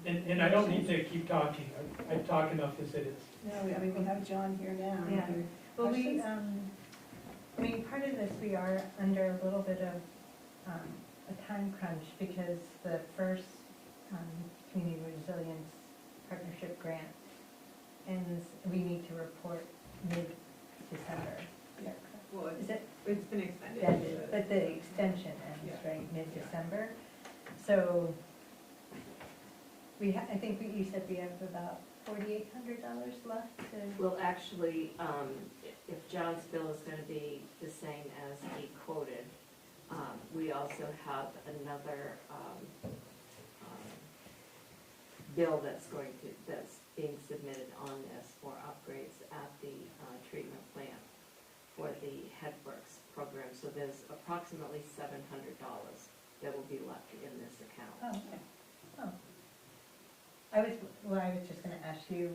And I don't need to keep talking. I talk enough as it is.
No, we have John here now.
Yeah.
Any
Well,
questions?
part of this, we are under a little bit of a time crunch, because the first Community Resilience Partnership grant ends, we need to report mid-December.
Yeah.
Well,
Is it?
it's been extended.
Extended, but the extension ends, right, mid-December? So, I think you said we have about $4,800 left to.
Well, actually, if John's bill is gonna be the same as he quoted, we also have another, bill that's being submitted on this for upgrades at the, treatment plant for the Headworks program. So there's approximately $700 that will be left in this account.
Oh, okay. Oh. I was just gonna ask you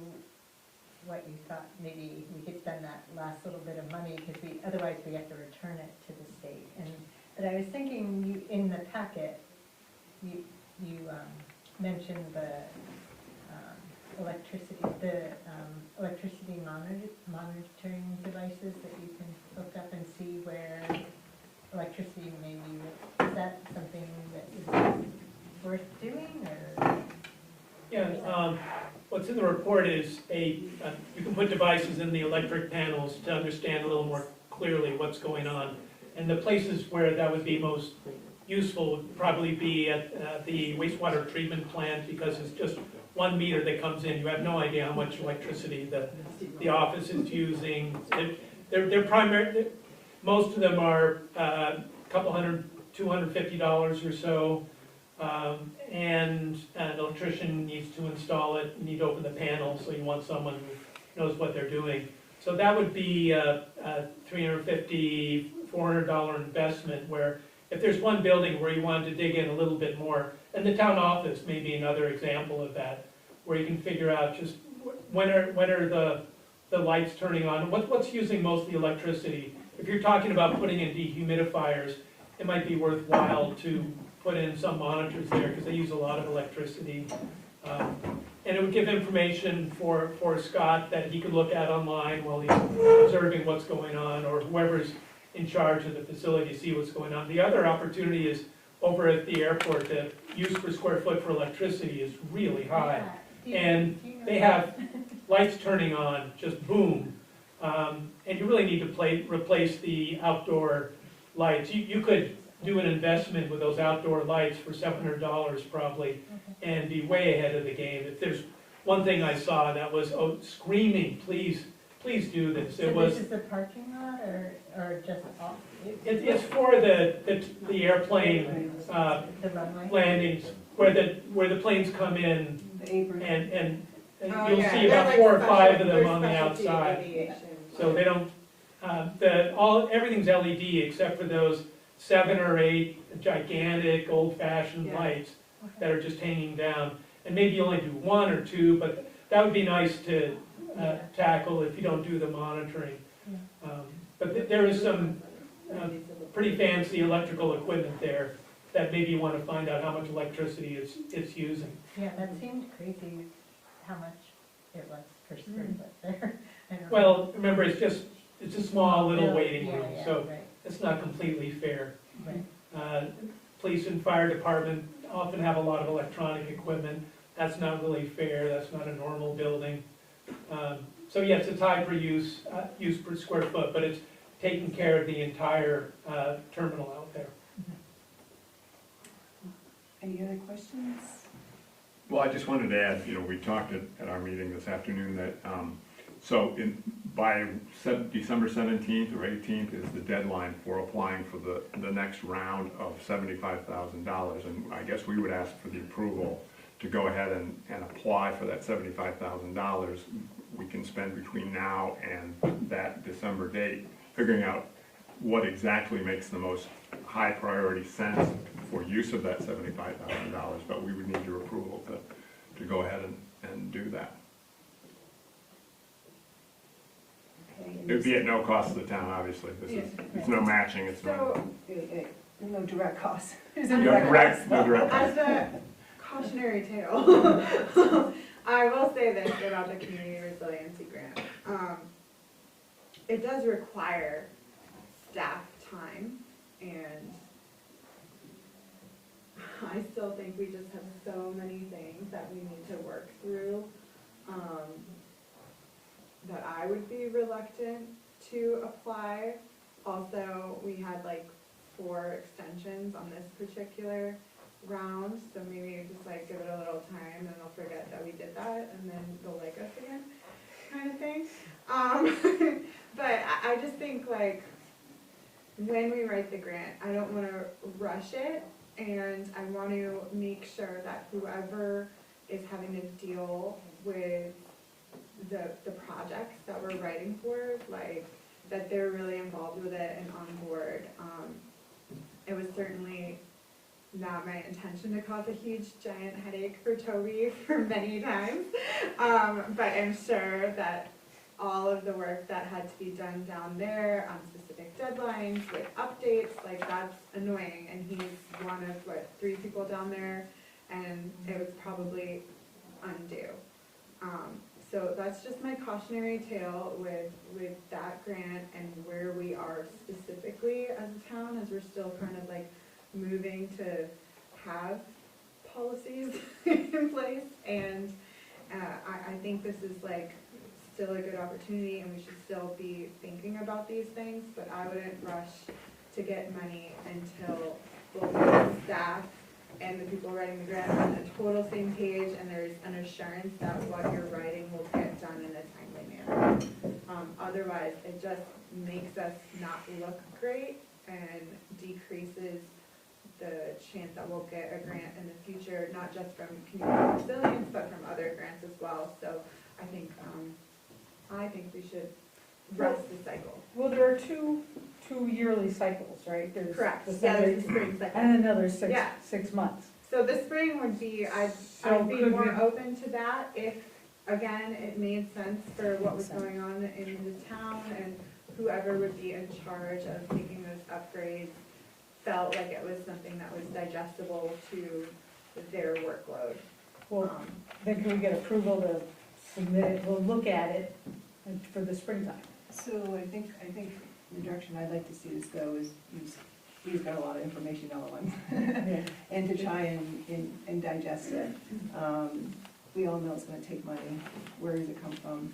what you thought, maybe we could spend that last little bit of money, because otherwise we have to return it to the state. But I was thinking, in the packet, you mentioned the electricity monitoring devices that you can hook up and see where electricity may be. Is that something that is worth doing, or?
Yeah, what's in the report is you can put devices in the electric panels to understand a little more clearly what's going on. And the places where that would be most useful would probably be at the wastewater treatment plant, because it's just 1 meter that comes in. You have no idea how much electricity the office is using. They're primary, most of them are a couple hundred, $250 or so. And an electrician needs to install it, you need to open the panel, so you want someone who knows what they're doing. So that would be a $350, $400 investment, where if there's one building where you wanted to dig in a little bit more, and the town office may be another example of that, where you can figure out just when are the lights turning on, what's using most of the electricity. If you're talking about putting in dehumidifiers, it might be worthwhile to put in some monitors there, because they use a lot of electricity. And it would give information for Scott that he could look at online while he's observing what's going on, or whoever's in charge of the facility to see what's going on. The other opportunity is over at the airport, the use per square foot for electricity is really high. And they have lights turning on, just boom. And you really need to replace the outdoor lights. You could do an investment with those outdoor lights for $700 probably, and be way ahead of the game. If there's one thing I saw that was screaming, please do this.
So this is the parking lot, or just off?
It's for the airplane
The runway?
landings, where the planes come in,
The apron.
and
Oh,
you'll
yeah,
see
they're
about
like
4 or 5 of
special-
them
they're
on the
specialty
outside.
aviation.
So they don't, everything's LED except for those 7 or 8 gigantic old-fashioned
Yeah.
lights that are just hanging down. And maybe you only do 1 or 2, but that would be nice to tackle if you don't do the monitoring. But there is some pretty fancy electrical equipment there that maybe you want to find out how much electricity it's using.
Yeah, that seemed crazy, how much it was per square foot there. I don't know.
Well, remember, it's a small little
Yeah,
waiting
yeah,
room,
yeah,
so
right,
it's not completely fair.
right.
Police and fire department often have a lot of electronic equipment. That's not really fair, that's not a normal building. So yes, it's high per use per square foot, but it's taking care of the entire terminal out there.
Any other questions?
Well, I just wanted to add, we talked at our meeting this afternoon that, by December 17th or 18th is the deadline for applying for the next round of $75,000. And I guess we would ask for the approval to go ahead and apply for that $75,000 we can spend between now and that December date, figuring out what exactly makes the most high priority sense for use of that $75,000, but we would need your approval to go ahead and do that.
Okay,
It would be at no cost to the town, obviously. It's no matching, it's no.
No direct cost. There's
No
no direct cost.
direct
As
cost.
a cautionary tale, I will say this about the community resiliency grant. It does require staff time, and I still think we just have so many things that we need to work through, that I would be reluctant to apply. Also, we had like 4 extensions on this particular round, so maybe just like give it a little time and they'll forget that we did that and then they'll like us again, kind of thing. But I just think like when we write the grant, I don't want to rush it, and I want to make sure that whoever is having to deal with the projects that we're writing for, like, that they're really involved with it and on board. It was certainly not my intention to cause a huge giant headache for Toby for many times, but I'm sure that all of the work that had to be done down there on specific deadlines with updates, like, that's annoying, and he's one of, 3 people down there, and it was probably undue. So that's just my cautionary tale with that grant and where we are specifically as a town, as we're still kind of like moving to have policies in place. And I think this is like still a good opportunity, and we should still be thinking about these things, but I wouldn't rush to get money until both the staff and the people writing the grant are on a total same page, and there's an assurance that what you're writing will get done in a timely manner. Otherwise, it just makes us not look great and decreases the chance that we'll get a grant in the future, not just from community resilience, but from other grants as well. So I think we should rest the cycle.
Well, there are two yearly cycles, right? There's
Correct,
the
yeah,
summer
there's the spring cycle.
and another six,
Yeah.
6 months.
So the spring would be, I'd
So
be
could
more
we-
open to that if, again, it made sense for what was going on in the town, and whoever would be in charge of making those upgrades felt like it was something that was digestible to their workload.
Well, then can we get approval to submit it, we'll look at it for the springtime?
So I think the direction I'd like to see this go is, we've got a lot of information all at once,
Yeah.
and to try and digest it. We all know it's gonna take money, where does it come from?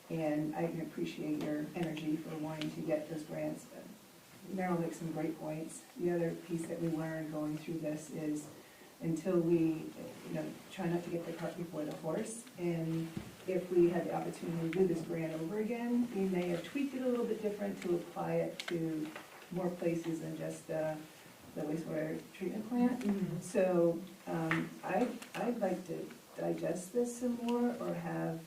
And I can appreciate your energy for wanting to get those grants. Meryl makes some great points. The other piece that we learned going through this is, until we, try not to get the cart before the horse, and if we had the opportunity to do this grant over again, we may have tweaked it a little bit different to apply it to more places than just the wastewater treatment plant. So, I'd like to digest this some more, or have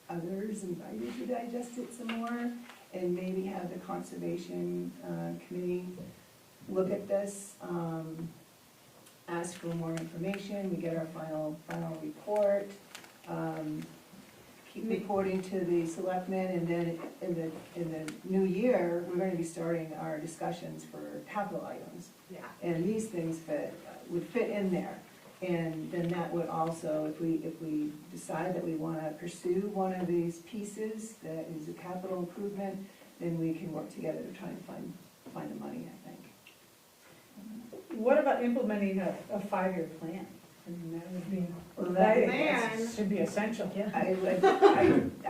others invited to digest it some more, and maybe have the conservation committee look at this, ask for more information, we get our final report, keep reporting to the selectmen, and then in the new year, we're gonna be starting our discussions for capital items.
Yeah.
And these things would fit in there. And then that would also, if we decide that we wanna pursue one of these pieces that is a capital improvement, then we can work together to try and find the money, I think.
What about implementing a 5-year plan? I mean, that would be,
Well,
that-
should be essential.
I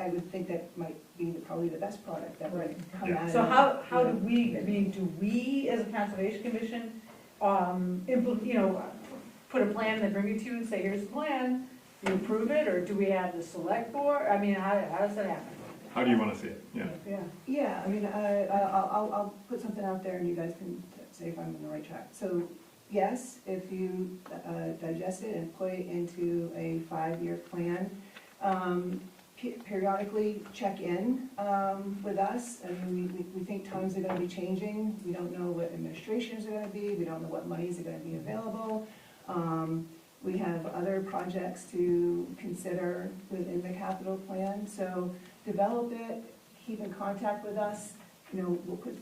would think that might be probably the best product that would come out of.
So how do we, do we as a conservation commission, put a plan and bring it to you and say, here's the plan, you approve it, or do we have the select board? I mean, how does that happen?
How do you want to see it? Yeah.
Yeah.
Yeah, I mean, I'll put something out there and you guys can say if I'm on the right track. So, yes, if you digest it and put it into a 5-year plan, periodically check in with us. I mean, we think times are gonna be changing. We don't know what administrations are gonna be. We don't know what monies are gonna be available. We have other projects to consider within the capital plan. So develop it, keep in contact with us. We'll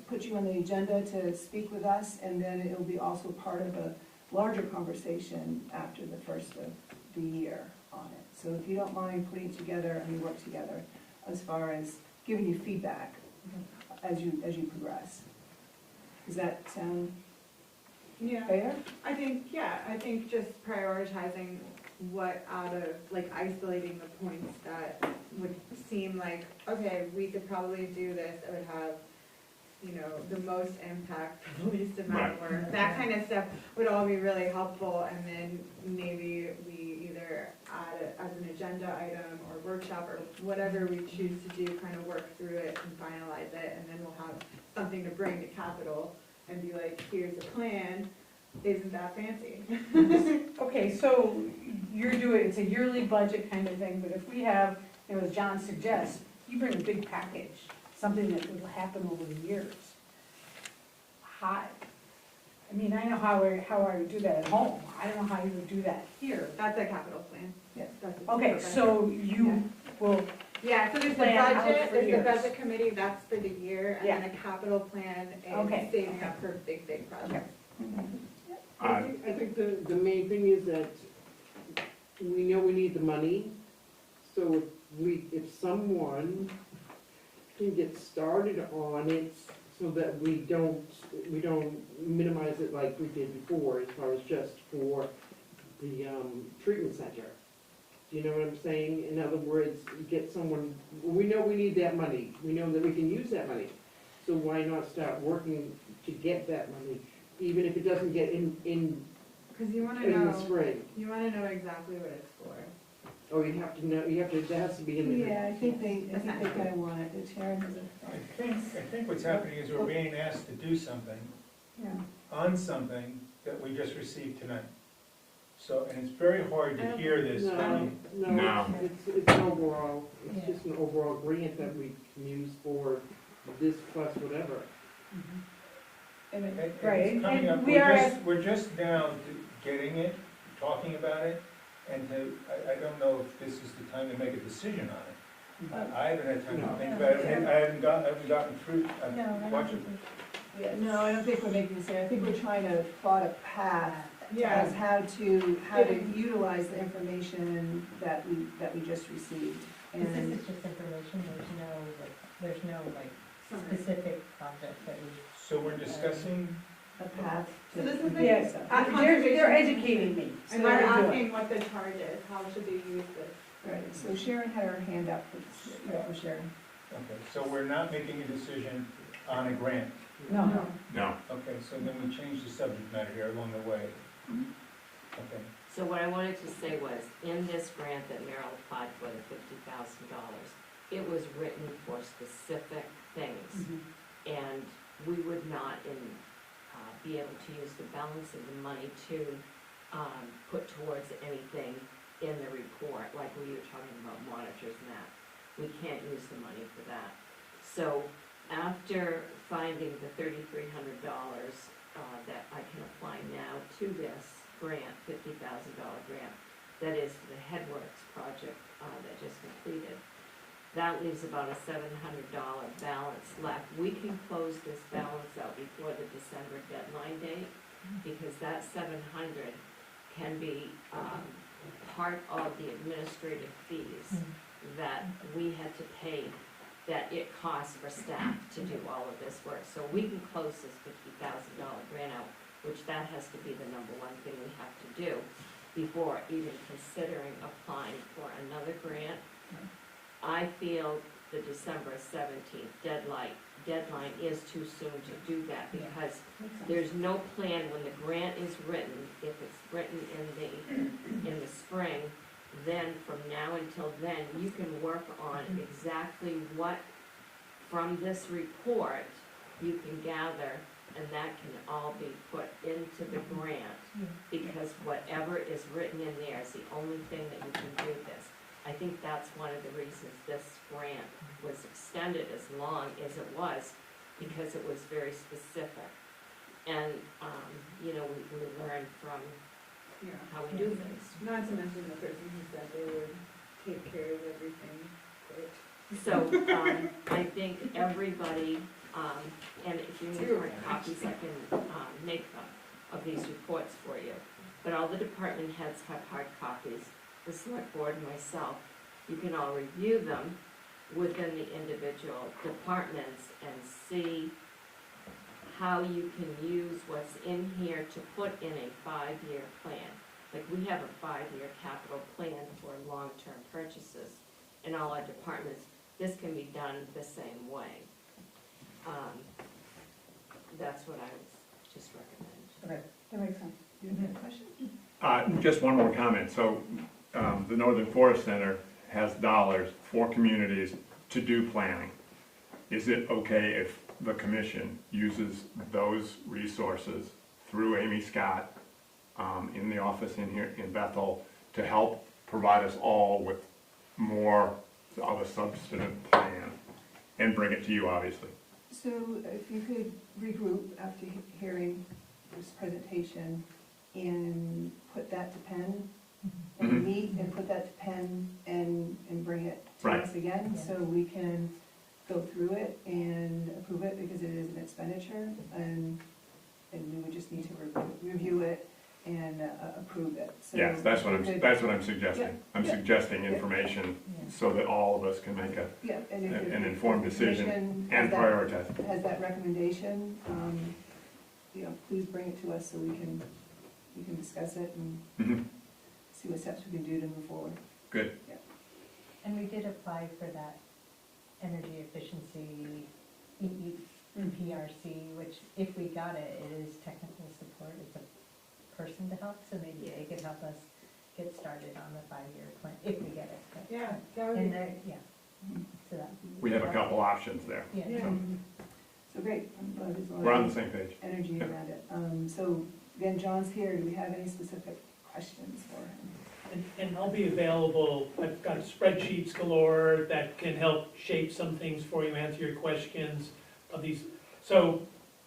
put you on the agenda to speak with us, and then it'll be also part of a larger conversation after the first of the year on it. So if you don't mind putting it together and we work together as far as giving you feedback as you progress. Does that sound
Yeah.
fair?
I think just prioritizing what out of, like, isolating the points that would seem like, okay, we could probably do this, it would have, the most impact, the least amount of work. That kind of stuff would all be really helpful, and then maybe we either add it as an agenda item or workshop, or whatever we choose to do, kind of work through it and finalize it, and then we'll have something to bring to capital and be like, here's a plan. Isn't that fancy?
Okay, so it's a yearly budget kind of thing, but if we have, as John suggests, you bring a big package, something that will happen over the years. I mean, I know how I would do that at home, I don't know how you would do that here.
That's a capital plan.
Yes.
Okay, so you will,
Yeah, so there's the
Plan out
budget,
for
there's the
years.
budget committee, that's for the year, and then a capital plan
Okay.
is saving up for big projects.
I
I think the main thing is that we know we need the money, so if someone can get started on it so that we don't minimize it like we did before as far as just for the treatment center. Do you know what I'm saying? In other words, get someone, we know we need that money, we know that we can use that money. So why not start working to get that money, even if it doesn't get in
Cause you wanna
the
know,
spring?
you wanna know exactly what it's for.
Oh, you have to know, that has to be in the.
Yeah, I think they kind of want it, Sharon has
I think what's happening is we're being asked to do something
yeah.
on something that we just received tonight. So, and it's very hard to hear this.
No,
No.
it's an overall, it's
Yeah.
just an overall grant that we can use for this plus whatever.
And
And-
it-
and
Right,
it's coming
and
up.
we are
We're just now getting it, talking about it, and I don't know if this is the time to make a decision on it. I haven't had time to
No.
think about it, and I haven't gotten through,
No, I don't
watching.
think
Yeah, no, I don't think we're making this here. I think we're trying to plot a path
Yeah.
as how to utilize the information that we just received.
this
And
is just information, there's no specific project that we.
So we're discussing,
a path to.
So this is the-
Yes, they're educating me. So
And they're
they're doing it.
asking what the charge is, how should they use this?
Right, so Sharon had her hand up, for Sharon.
okay, so we're not making a decision on a grant.
No,
No.
Okay, so then we change the subject matter here along the way. Okay,
So what I wanted to say was, in this grant that Merrill applied for, the $50,000, it was written for specific things. And we would not be able to use the balance of the money to put towards anything in the report, like we were talking about monitors and that. We can't use the money for that. So after finding the $3,300 that I can apply now to this grant, $50,000 grant, that is the Headworks project that just completed, that leaves about a $700 balance left. We can close this balance out before the December deadline date, because that 700 can be part of the administrative fees that we had to pay, that it costs for staff to do all of this work. So we can close this $50,000 grant out, which that has to be the number one thing we have to do before even considering applying for another grant. I feel the December 17th deadline is too soon to do that, because there's no plan when the grant is written. If it's written in the spring, then from now until then, you can work on exactly what, from this report, you can gather, and that can all be put into the grant, because whatever is written in there is the only thing that you can do this. I think that's one of the reasons this grant was extended as long as it was, because it was very specific. And, we learned from
Yeah.
how we do things.
Not to mention the person who said they would take care of everything.
So, I think everybody, and if you need more copies, I can, make them of these reports for you. But all the department heads have hard copies, the select board and myself. You can all review them within the individual departments and see how you can use what's in here to put in a 5-year plan. Like, we have a 5-year capital plan for long-term purchases in all our departments. This can be done the same way. That's what I would just recommend.
that makes sense.
You have a question?
Just one more comment. So, the Northern Forest Center has dollars for communities to do planning. Is it okay if the commission uses those resources through Amy Scott, in the office in here in Bethel, to help provide us all with more of a substantive plan and bring it to you, obviously?
So if you could regroup after hearing this presentation and put that to pen, and
Mhm.
meet and put that to pen and bring it to
Right.
us again, so we can go through it and approve it, because it is an expenditure, and we would just need to review it and approve it. So
Yes, that's what
if you could-
that's what I'm suggesting.
Yeah,
I'm
yeah,
suggesting
yeah.
information so that all of us can make
Yeah, and if
an informed
the
decision
commission
and prioritize.
has that recommendation, please bring it to us so we can discuss it and
Mhm.
see what steps we can do to move forward.
Good.
And we did apply for that energy efficiency, PRC, which if we got it, it is technical support, it's a person to help, so maybe they could help us get started on the 5-year plan, if we get it. But-
Yeah, that would
And
be,
there, yeah, so that.
We have a couple options there.
Yeah.
yeah.
So great, I'm glad there's a
We're on
lot
the
of
same page.
energy around it. So again, John's here, do we have any specific questions for him?
And I'll be available, I've got spreadsheets galore that can help shape some things for you, answer your questions of these. So,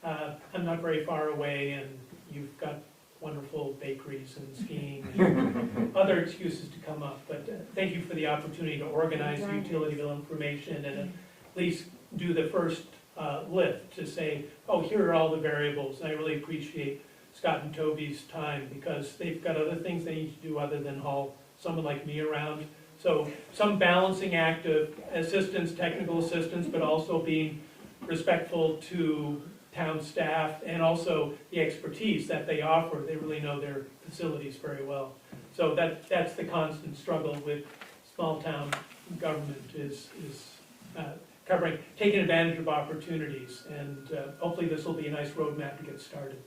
I'm not very far away, and you've got wonderful bakeries and skiing and other excuses to come up. But thank you for the opportunity to organize the utility bill information and at least do the first lift to say, oh, here are all the variables. And I really appreciate Scott and Toby's time, because they've got other things they need to do other than haul someone like me around. So some balancing act of assistance, technical assistance, but also being respectful to town staff and also the expertise that they offer. They really know their facilities very well. So that's the constant struggle with small town government is taking advantage of opportunities. And hopefully this will be a nice roadmap to get started.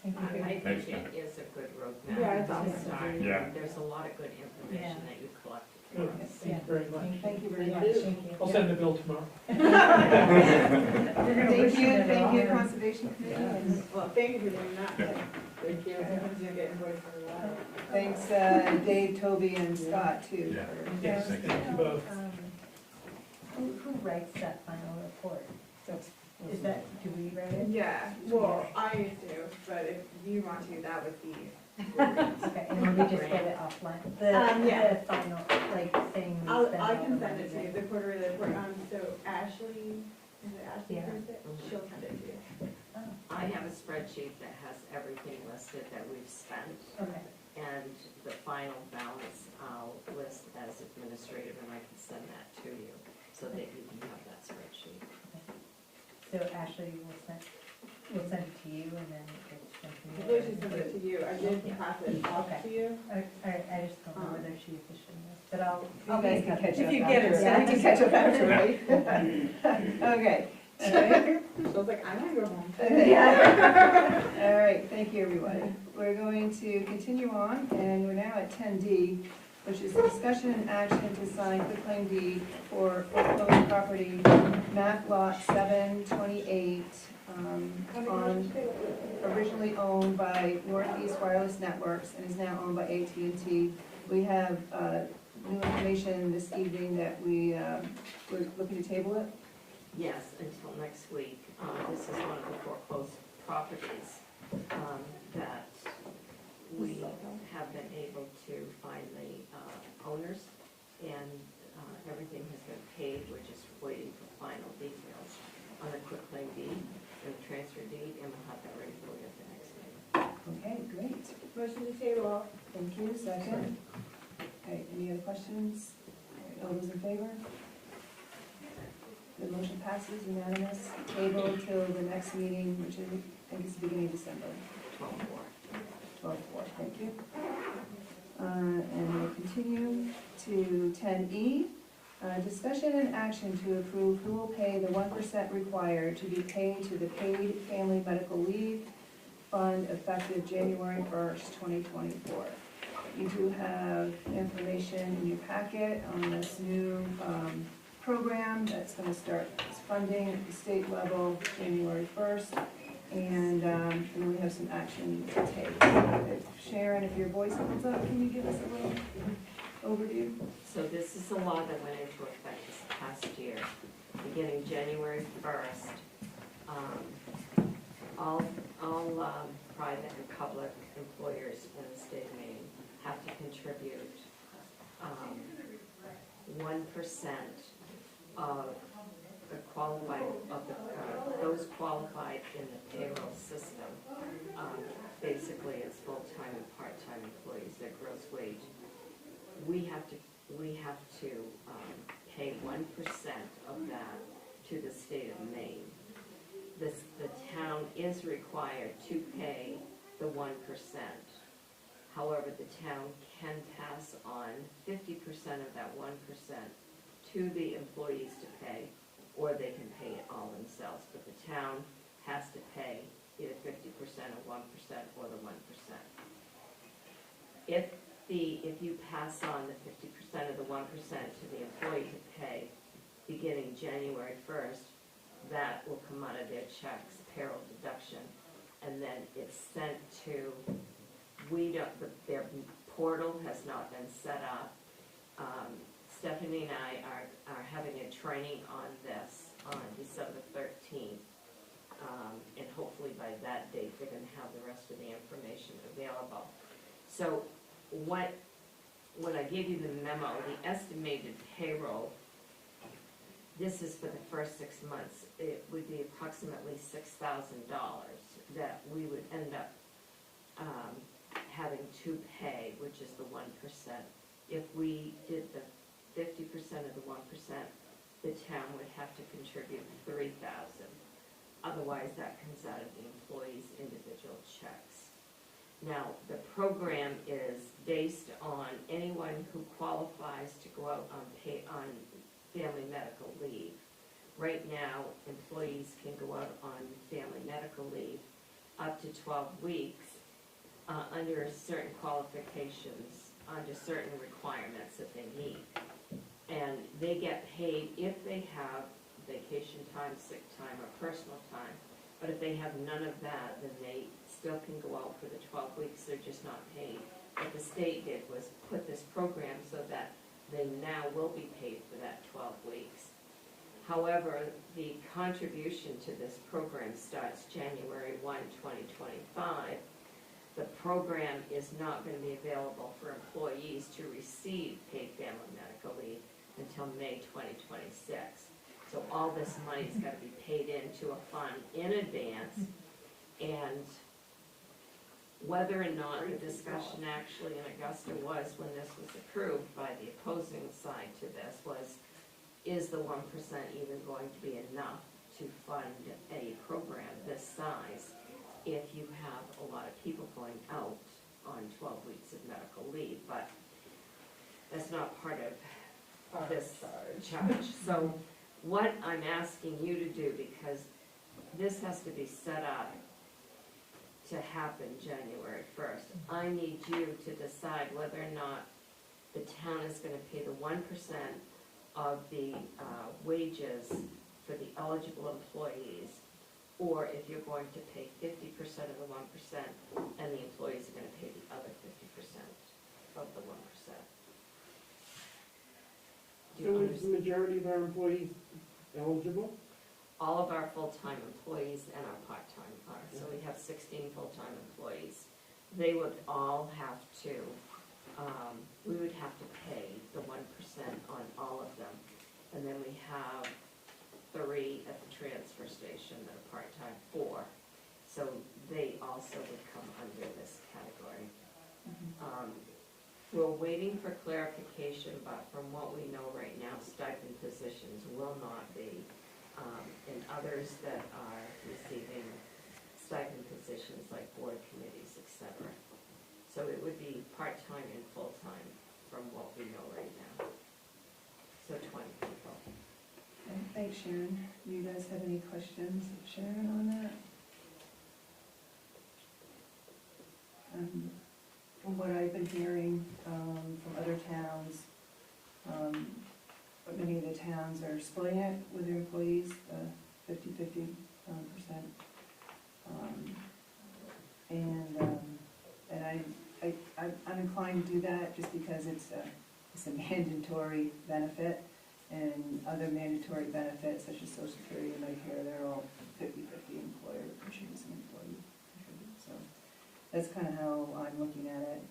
Thank you.
I think
Thanks,
it is a good roadmap.
Yeah, I thought
to
so.
start.
Yeah.
There's a lot of good information
Yeah.
that you collected
Good.
for us.
Thank you very much.
Thank you very
Yeah,
much.
thank you.
I'll send the bill tomorrow.
Thank you, Conservation Committee, and
Well, thank you for doing that.
Yeah.
Thank you.
Sometimes you get invoiced for a while.
thanks Dave, Toby, and Scott too.
Yeah.
for-
Yes, thank you both.
Who writes that final report? Is that, do we write it?
Yeah, well, I used to, but if you want to, that would be.
Okay, and then we just get it offline,
Yeah.
the final, like saying. we
I
spent
can
all the
send it to
money,
you, the quarterly report, so Ashley, is it Ashley
Yeah.
prints it? She'll send it to you.
right? Oh,
I have a spreadsheet that has everything listed that we've spent,
okay,
and the final balance I'll list as administrative, and I can send that to you, so that you can have that spreadsheet.
so Ashley will send it to you and then it gets sent to me?
I believe she sent it to you, I did pass it off
Okay.
to you.
I just don't know whether she officially knows, but I'll.
You guys can catch up
If you get it,
after.
send
We
it
can catch up after, right? Okay. All right.
So I was like, I'm gonna go home.
Yeah. All right, thank you, everybody. We're going to continue on, and we're now at 10D, which is a discussion and action to sign quitclaim deed for foreclosed property, map lot 728, originally owned by Northeast Wireless Networks and is now owned by AT&T. We have new information this evening that we're looking to table it.
Yes, until next week. This is one of the foreclosed properties that we have been able to find the owners, and everything has been paid. We're just waiting for final details on the quitclaim deed and the transfer deed, and we'll have that ready for you at the next meeting.
Okay, great.
Motion to table.
Thank you. Second. Okay, any other questions? All those in favor? The motion passes unanimous. Table till the next meeting, which I think is the beginning of December.
12/4.
12/4, thank you. And we'll continue to 10E. Discussion and action to approve who will pay the 1% required to be paid to the Paid Family Medical Leave Fund effective January 1st, 2024. You do have information in your packet on this new program that's going to start its funding at the state level January 1st. And then we have some action to take. Sharon, if your voice comes up, can you give us a little overview?
So this is a law that went into effect this past year, beginning January 1st. All private and public employers in the state of Maine have to contribute 1% of the qualified, those qualified in the payroll system. Basically, it's full-time and part-time employees, their gross wage. We have to pay 1% of that to the state of Maine. The town is required to pay the 1%. However, the town can pass on 50% of that 1% to the employees to pay, or they can pay it all themselves, but the town has to pay either 50% or 1% or the 1%. If you pass on the 50% of the 1% to the employee to pay beginning January 1st, that will come out of their checks, payroll deduction, and then it's sent to, their portal has not been set up. Stephanie and I are having a training on this on December 13th. And hopefully by that date, they're gonna have the rest of the information available. So when I gave you the memo, the estimated payroll, this is for the first 6 months, it would be approximately $6,000 that we would end up having to pay, which is the 1%. If we did the 50% of the 1%, the town would have to contribute $3,000. Otherwise, that comes out of the employee's individual checks. Now, the program is based on anyone who qualifies to go out on family medical leave. Right now, employees can go out on family medical leave up to 12 weeks under certain qualifications, under certain requirements that they meet. And they get paid if they have vacation time, sick time, or personal time. But if they have none of that, then they still can go out for the 12 weeks, they're just not paid. What the state did was put this program so that they now will be paid for that 12 weeks. However, the contribution to this program starts January 1, 2025. The program is not going to be available for employees to receive paid family medical leave until May 2026. So all this money's got to be paid into a fund in advance, and whether or not the discussion actually in Augusta was, when this was approved by the opposing side to this, was, is the 1% even going to be enough to fund a program this size if you have a lot of people going out on 12 weeks of medical leave? But that's not part of this charge. So what I'm asking you to do, because this has to be set up to happen January 1st, I need you to decide whether or not the town is going to pay the 1% of the wages for the eligible employees, or if you're going to pay 50% of the 1% and the employees are going to pay the other 50% of the 1%. Do you
So is
understand?
the majority of our employees eligible?
All of our full-time employees and our part-time are, so we have 16 full-time employees. They would all have to, we would have to pay the 1% on all of them. And then we have 3 at the transfer station that are part-time, 4. So they also would come under this category. We're waiting for clarification, but from what we know right now, stipend positions will not be, and others that are receiving stipend positions like board committees, etc. So it would be part-time and full-time from what we know right now. So 20 people.
Okay, thanks, Sharon. Do you guys have any questions, Sharon, on that? From what I've been hearing from other towns, but many of the towns are splitting it with their employees, 50-50%. And I'm inclined to do that just because it's a mandatory benefit, and other mandatory benefits such as Social Security and Medicare, they're all 50-50 employer contributes and employee contributes. So that's kind of how I'm looking at it.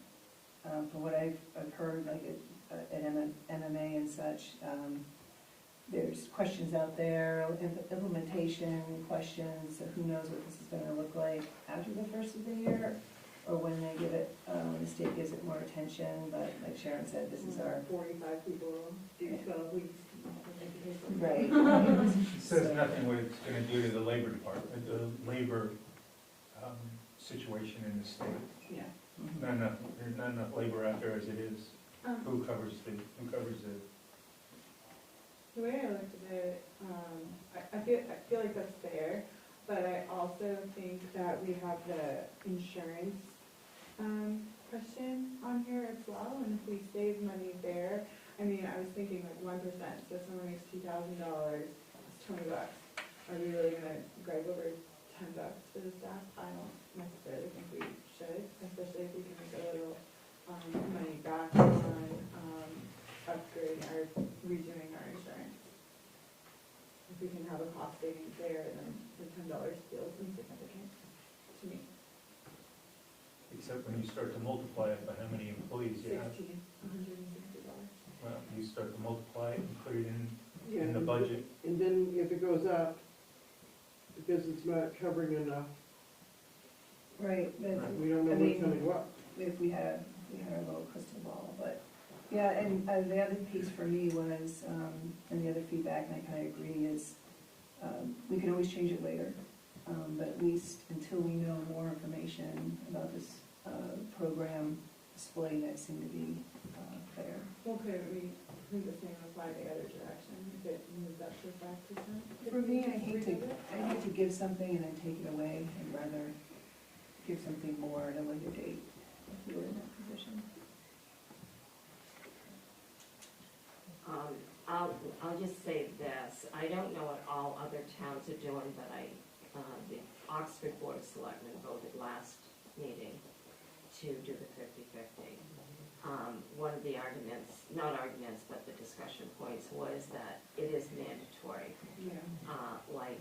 From what I've heard, like at MMA and such, there's questions out there, implementation questions, so who knows what this is going to look like after the first of the year, or when they give it, when the state gives it more attention. But like Sharon said, this is our
45 people do 12 weeks.
right.
It says nothing what it's gonna do to the labor department, the labor situation in the state.
Yeah.
There's not enough labor out there as it is. Who covers the,
The way I looked at it, I feel like that's fair, but I also think that we have the insurance, question on here as well, and if we save money there, I mean, I was thinking like 1%, so if someone makes $2,000, it's $20. Are we really gonna gripe over $10 for the staff? I don't necessarily think we should, especially if we can make a little, money back on, upgrading or redoing our insurance. If we can have a cost savings there, then the $10 feels insignificant to me.
Except when you start to multiply it by how many employees you have.
$160.
Well, you start to multiply it and put it
Yeah,
in the budget.
And then if it goes up, because it's not covering enough,
Right, but
we don't know
I
what's
mean,
gonna go up.
if we had our little crystal ball, but, yeah, and the other piece for me was, and the other feedback, and I kind of agree, is, we can always change it later, but at least until we know more information about this, program, splitting it seemed to be, fair.
Well, could the same apply the other direction, if it moves up to 5%?
For me, I hate to give something and then take it away, and rather give something more at a later date, if we were in that position.
I'll just say this, I don't know what all other towns are doing, but the Oxford Board of Selectmen voted last meeting to do the 50/50. One of the but the discussion points was that it is mandatory,
Yeah.
like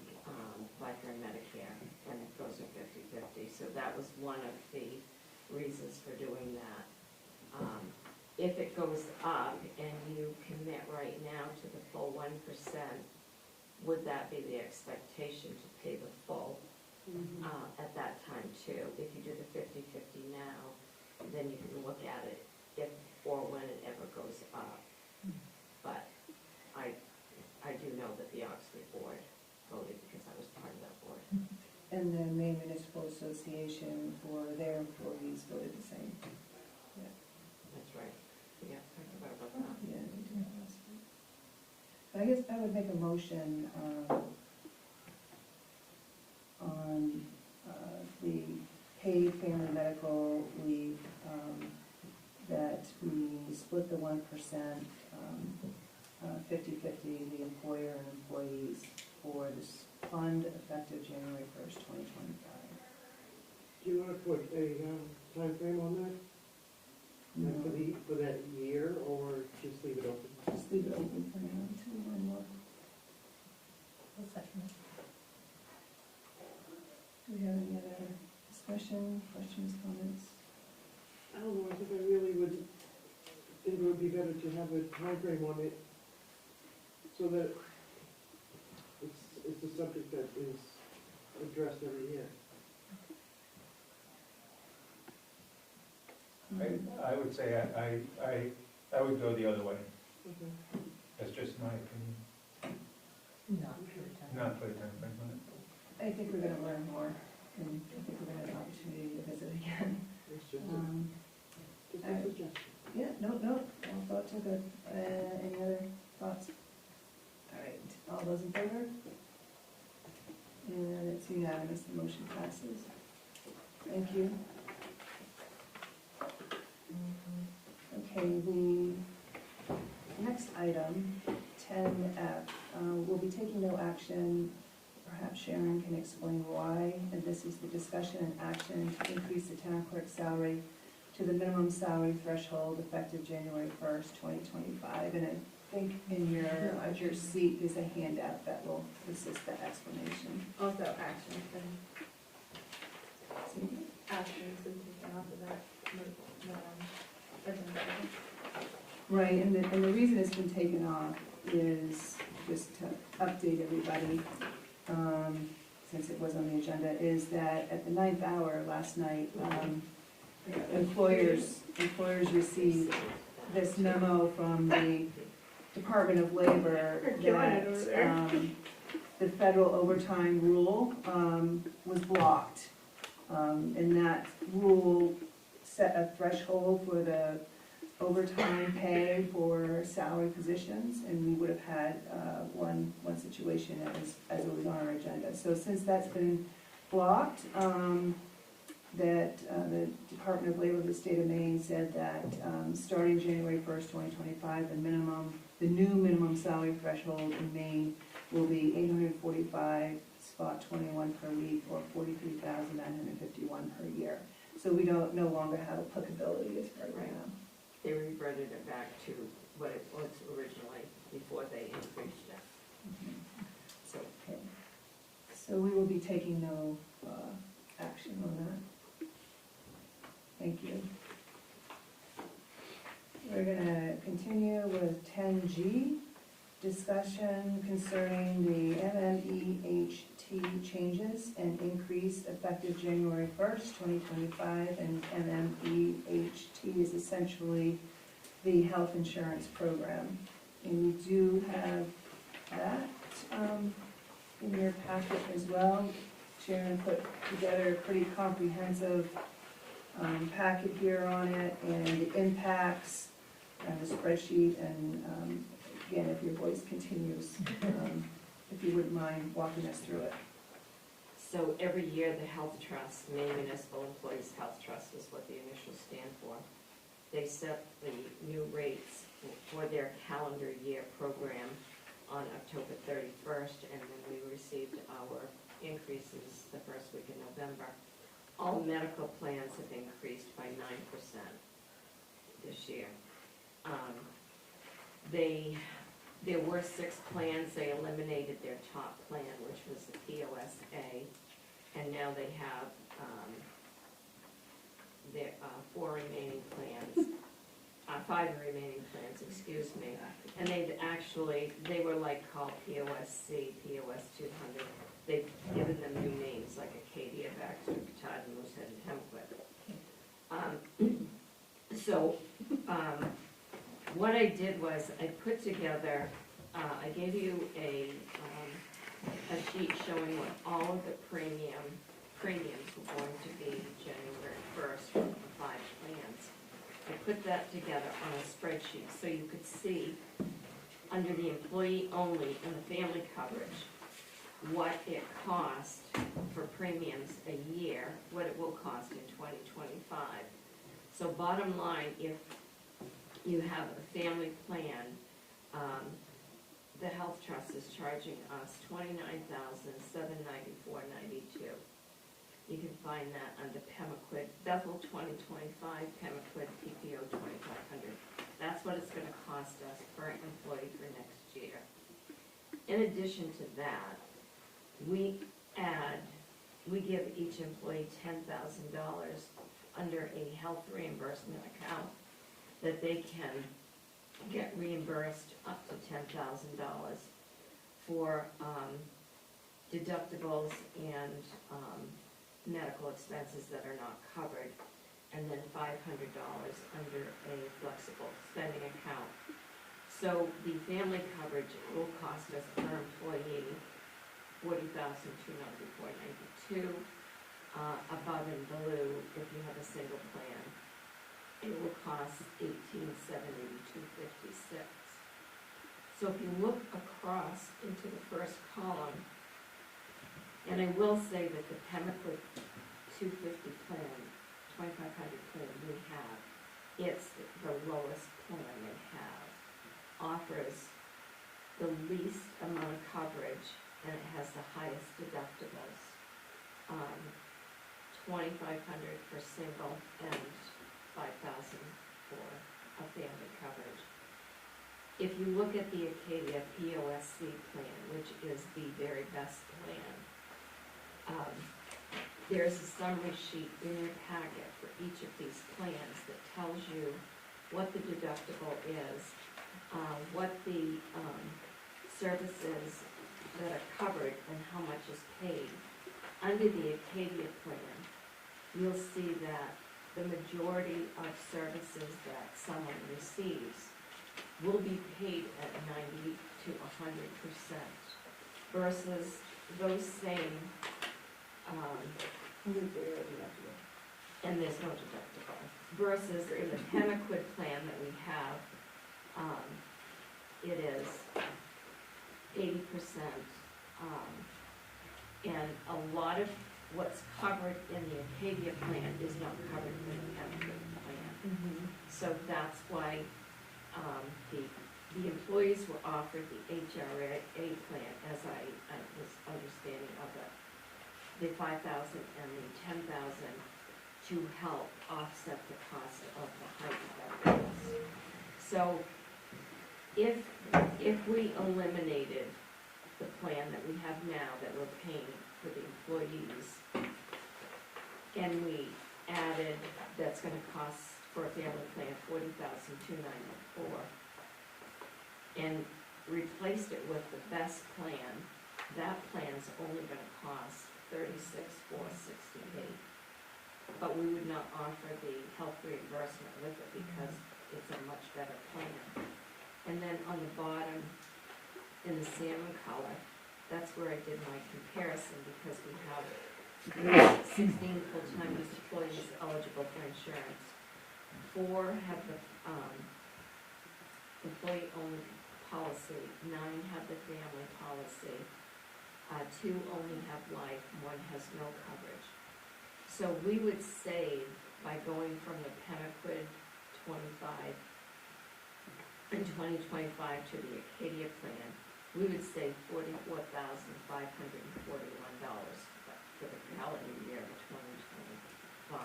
and Medicare, and those are 50/50. So that was one of the reasons for doing that. If it goes up and you commit right now to the full 1%, would that be the expectation to pay the full at that time too? If you do the 50/50 now, then you can look at it if or when it ever goes up. But I do know that the Oxford Board voted because I was part of that board.
And the Maine Municipal Association for their employees voted the same.
That's right. Yeah, I forgot about that.
Yeah, they did that last week. But I guess I would make a motion, on, the paid family medical leave, that we split the 1%, 50/50, the employer and employees for this fund effective January 1st, 2025.
Do you wanna put a, time frame on that? Like for that year, or just leave it open?
Just leave it open for now until we learn more.
I'll second it.
Do we have any other discussion, questions, comments?
I don't know, I think I really would, think it would be better to have a time frame on it, so that it's a subject that is addressed every year.
I would say I would go the other way.
Okay.
That's just my opinion,
Not for the time.
not put a time frame on it.
I think we're gonna learn more, and I think we're gonna have an opportunity to visit again.
It's just
All
a suggestion.
Yeah, no, all thoughts are good. Any other thoughts? All right, all those in favor? And it's unanimous, the motion passes. Thank you. Okay, the next item, 10F, we'll be taking no action. Perhaps Sharon can explain why, and this is the discussion and action to increase the town clerk's salary to the minimum salary threshold effective January 1st, 2025. And I think at your seat is a handout that will assist that explanation.
Also, actions and
See?
actions and taken off of that, agenda.
Right, and the reason it's been taken off is, just to update everybody, since it was on the agenda, is that at the 9th hour last night, employers received this memo from the Department of Labor that the federal overtime rule was blocked. And that rule set a threshold for the overtime pay for salary positions, and we would have had one situation as it was on our agenda. So since that's been blocked, that the Department of Labor of the State of Maine said that starting January 1st, 2025, the new minimum salary threshold in Maine will be $845.21 per week, or $43,951 per year. So we don't no longer have applicability to this program.
They reverted it back to what it was originally before they increased it. So,
Okay. So we will be taking no action on that. Thank you. We're gonna continue with 10G, discussion concerning the MMEHT changes and increase effective January 1st, 2025, and MMEHT is essentially the health insurance program. And we do have that in your packet as well. Sharon put together a pretty comprehensive packet here on it, and the impacts, and the spreadsheet, and again, if your voice continues, if you wouldn't mind walking us through it.
so every year, the Health Trust, Maine Municipal Employees Health Trust is what the initials stand for. They set the new rates for their calendar year program on October 31st, and then we received our increases the first week in November. All medical plans have increased by 9% this year. There were 6 plans, they eliminated their top plan, which was the POSA, and now they have their 4 remaining plans, 5 remaining plans, excuse me. And they were like called POSC, POS 200. They've given them new names like Acadia, Baxter, Katahdin, Moosehead, and Hempquip. What I did was I put together, I gave you a sheet showing what all of the premiums were going to be January 1st for the 5 plans. I put that together on a spreadsheet so you could see under the employee only and the family coverage what it cost for premiums a year, what it will cost in 2025. So bottom line, if you have a family plan, the Health Trust is charging us $29,794.92. You can find that under Pemaquid, Bethel 2025, Pemaquid PPO 2,500. That's what it's gonna cost us per employee for next year. In addition to that, we give each employee $10,000 under a health reimbursement account that they can get reimbursed up to $10,000 for deductibles and medical expenses that are not covered, and then $500 under a flexible spending account. So the family coverage will cost us per employee $40,294.92. Above in blue, if you have a single plan, it will cost $18,782.56. So if you look across into the first column, and I will say that the Pemaquid 250 plan, 2,500 plan we have, it's the lowest plan they have, offers the least amount of coverage, and it has the highest deductibles. 2,500 for single and 5,000 for a family coverage. If you look at the Acadia POSC plan, which is the very best plan, there's a summary sheet in your packet for each of these plans that tells you what the deductible is, what the services that are covered and how much is paid. Under the Acadia plan, you'll see that the majority of services that someone receives will be paid at 90 to 100% versus those same and there's no deductible, versus in the Pemaquid plan that we have, it is 80%. And a lot of what's covered in the Acadia plan is not covered in the Pemaquid plan. So that's why, the employees were offered the HRA plan, as I was understanding of it, the 5,000 and the 10,000 to help offset the cost of the height deductibles. So if we eliminated the plan that we have now that we're paying for the employees, and we added, that's gonna cost for a family plan $40,294, and replaced it with the best plan, that plan's only gonna cost $36,468. But we would not offer the health reimbursement with it because it's a much better plan. And then on the bottom, in the salmon color, that's where I did my comparison, because we have 16 full-time employees eligible for insurance. 4 have the employee-owned policy, 9 have the family policy, 2 only have life, 1 has no coverage. So we would save, by going from the Pemaquid 25 in 2025 to the Acadia plan, we would save $44,541 for the calendar year of 2025.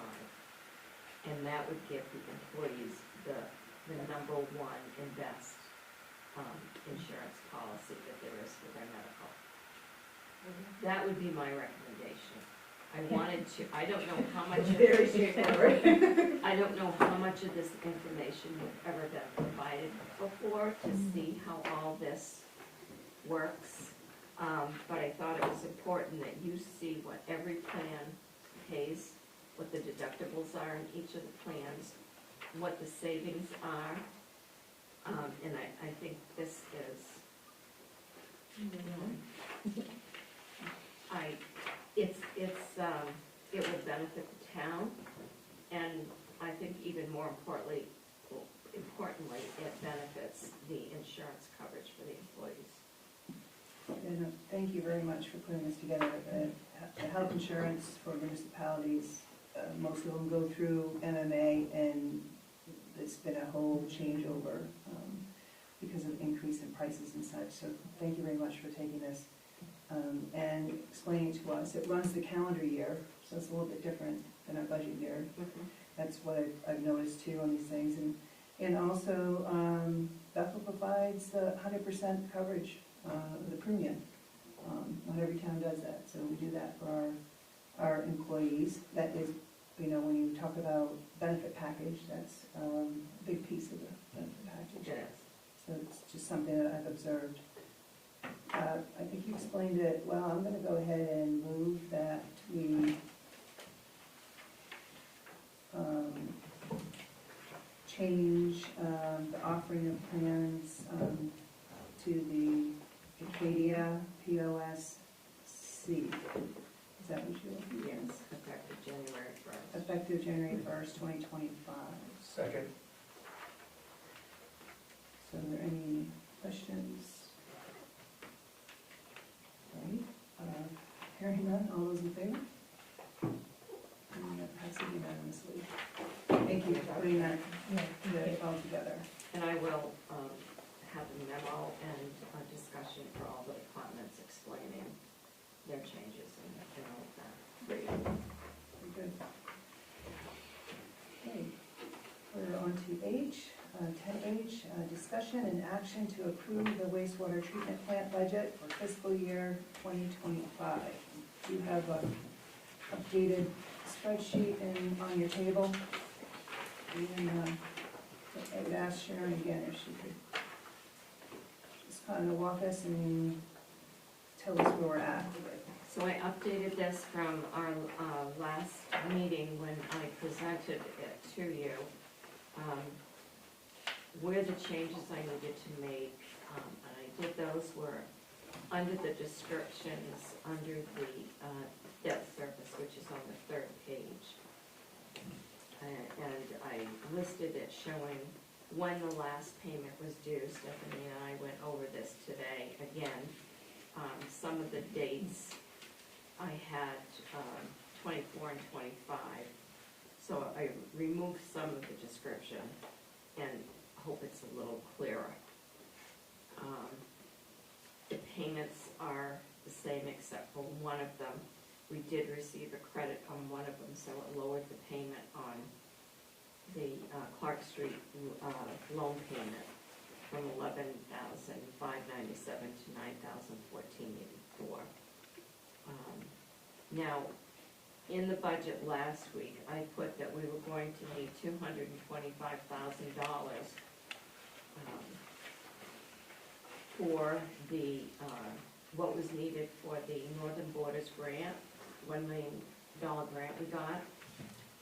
And that would give the employees the number one and best insurance policy that there is for their medical. That would be my recommendation. I wanted to, I don't know how much of
Very straightforward.
I don't know how much of this information have ever been provided before to see how all this works. But I thought it was important that you see what every plan pays, what the deductibles are in each of the plans, what the savings are. And I think this is, it will benefit the town, and I think even more importantly, it benefits the insurance coverage for the employees.
And thank you very much for putting this together. The health insurance for municipalities, most of them go through MMA, and it's been a whole changeover because of increase in prices and such. So thank you very much for taking this and explaining to us. It runs the calendar year, so it's a little bit different than our budget year. That's what I've noticed too on these things. And also, Bethel provides 100% coverage of the premium. Not every town does that, so we do that for our employees. That is, when you talk about benefit package, that's a big piece of the benefit package.
Yes.
So it's just something that I've observed. I think you explained it well. I'm going to go ahead and move that we change the offering of plans to the Acadia POSC. Is that what you're looking for?
Yes, effective January 1st.
Effective January 1st, 2025.
Second.
So are there any questions? Right, hearing none, all those in favor? And that passes unanimously. Thank you for putting that all together.
And I will have a memo and a discussion for all the departments explaining their changes and all of that.
Great. Very good. Okay, we're on to H, 10H, discussion and action to approve the wastewater treatment plant budget for fiscal year 2025. You have an updated spreadsheet on your table. And I would ask Sharon again if she could just kind of walk us and tell us where we're at.
So I updated this from our last meeting when I presented it to you. Where the changes I needed to make, and I did those were under the descriptions, under the debt service, which is on the 3rd page. listed it showing when the last payment was due. Stephanie and I went over this today again. Some of the dates I had, 24 and 25. So I removed some of the description and hope it's a little clearer. The payments are the same except for one of them. We did receive a credit on one of them, so it lowered the payment on the Clark Street loan payment from $11,597 to $9,014.84. Now, in the budget last week, I put that we were going to need $225,000 for the, what was needed for the Northern Borders grant, $1 million grant we got,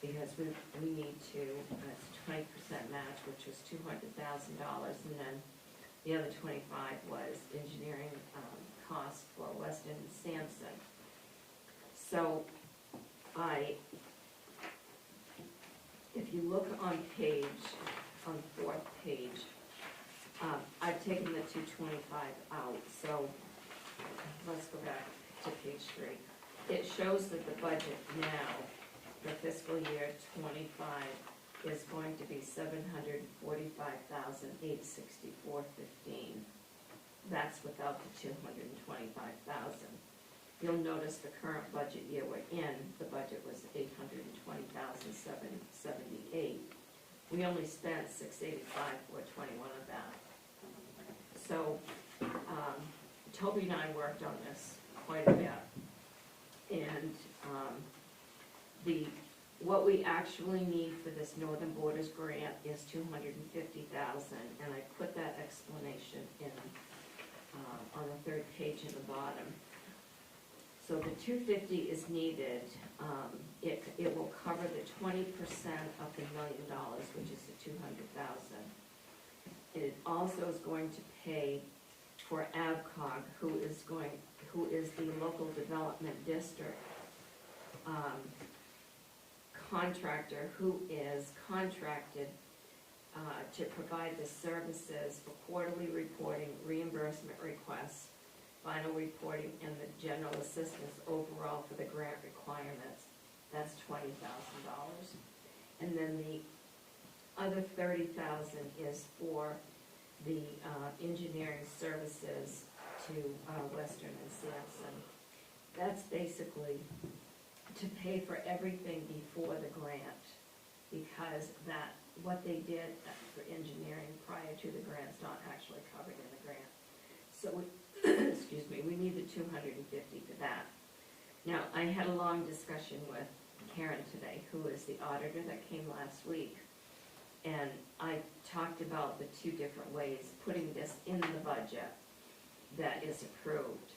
because we need to, it's 20% match, which was $200,000, and then the other 25 was engineering costs for Weston and Sampson. So if you look on the fourth page, I've taken the 225 out, so let's go back to page 3. It shows that the budget now, for fiscal year 25, is going to be $745,864.15. That's without the $225,000. You'll notice the current budget year we're in, the budget was $820,778. We only spent $685,421 of that. So, Toby and I worked on this quite a bit. And, what we actually need for this Northern Borders grant is $250,000, and I put that explanation in, on the third page in the bottom. So the $250 is needed. It will cover the 20% of the $1 million, which is the $200,000. It also is going to pay for AvCog, who is the local development district contractor who is contracted to provide the services for quarterly reporting, reimbursement requests, final reporting, and the general assistance overall for the grant requirements. That's $20,000. And then the other $30,000 is for the engineering services to Western and Sampson. That's basically to pay for everything before the grant, because what they did for engineering prior to the grant's not actually covered in the grant. So excuse me, we need the $250 for that. Now, I had a long discussion with Karen today, who is the auditor that came last week, and I talked about the two different ways putting this in the budget that is approved.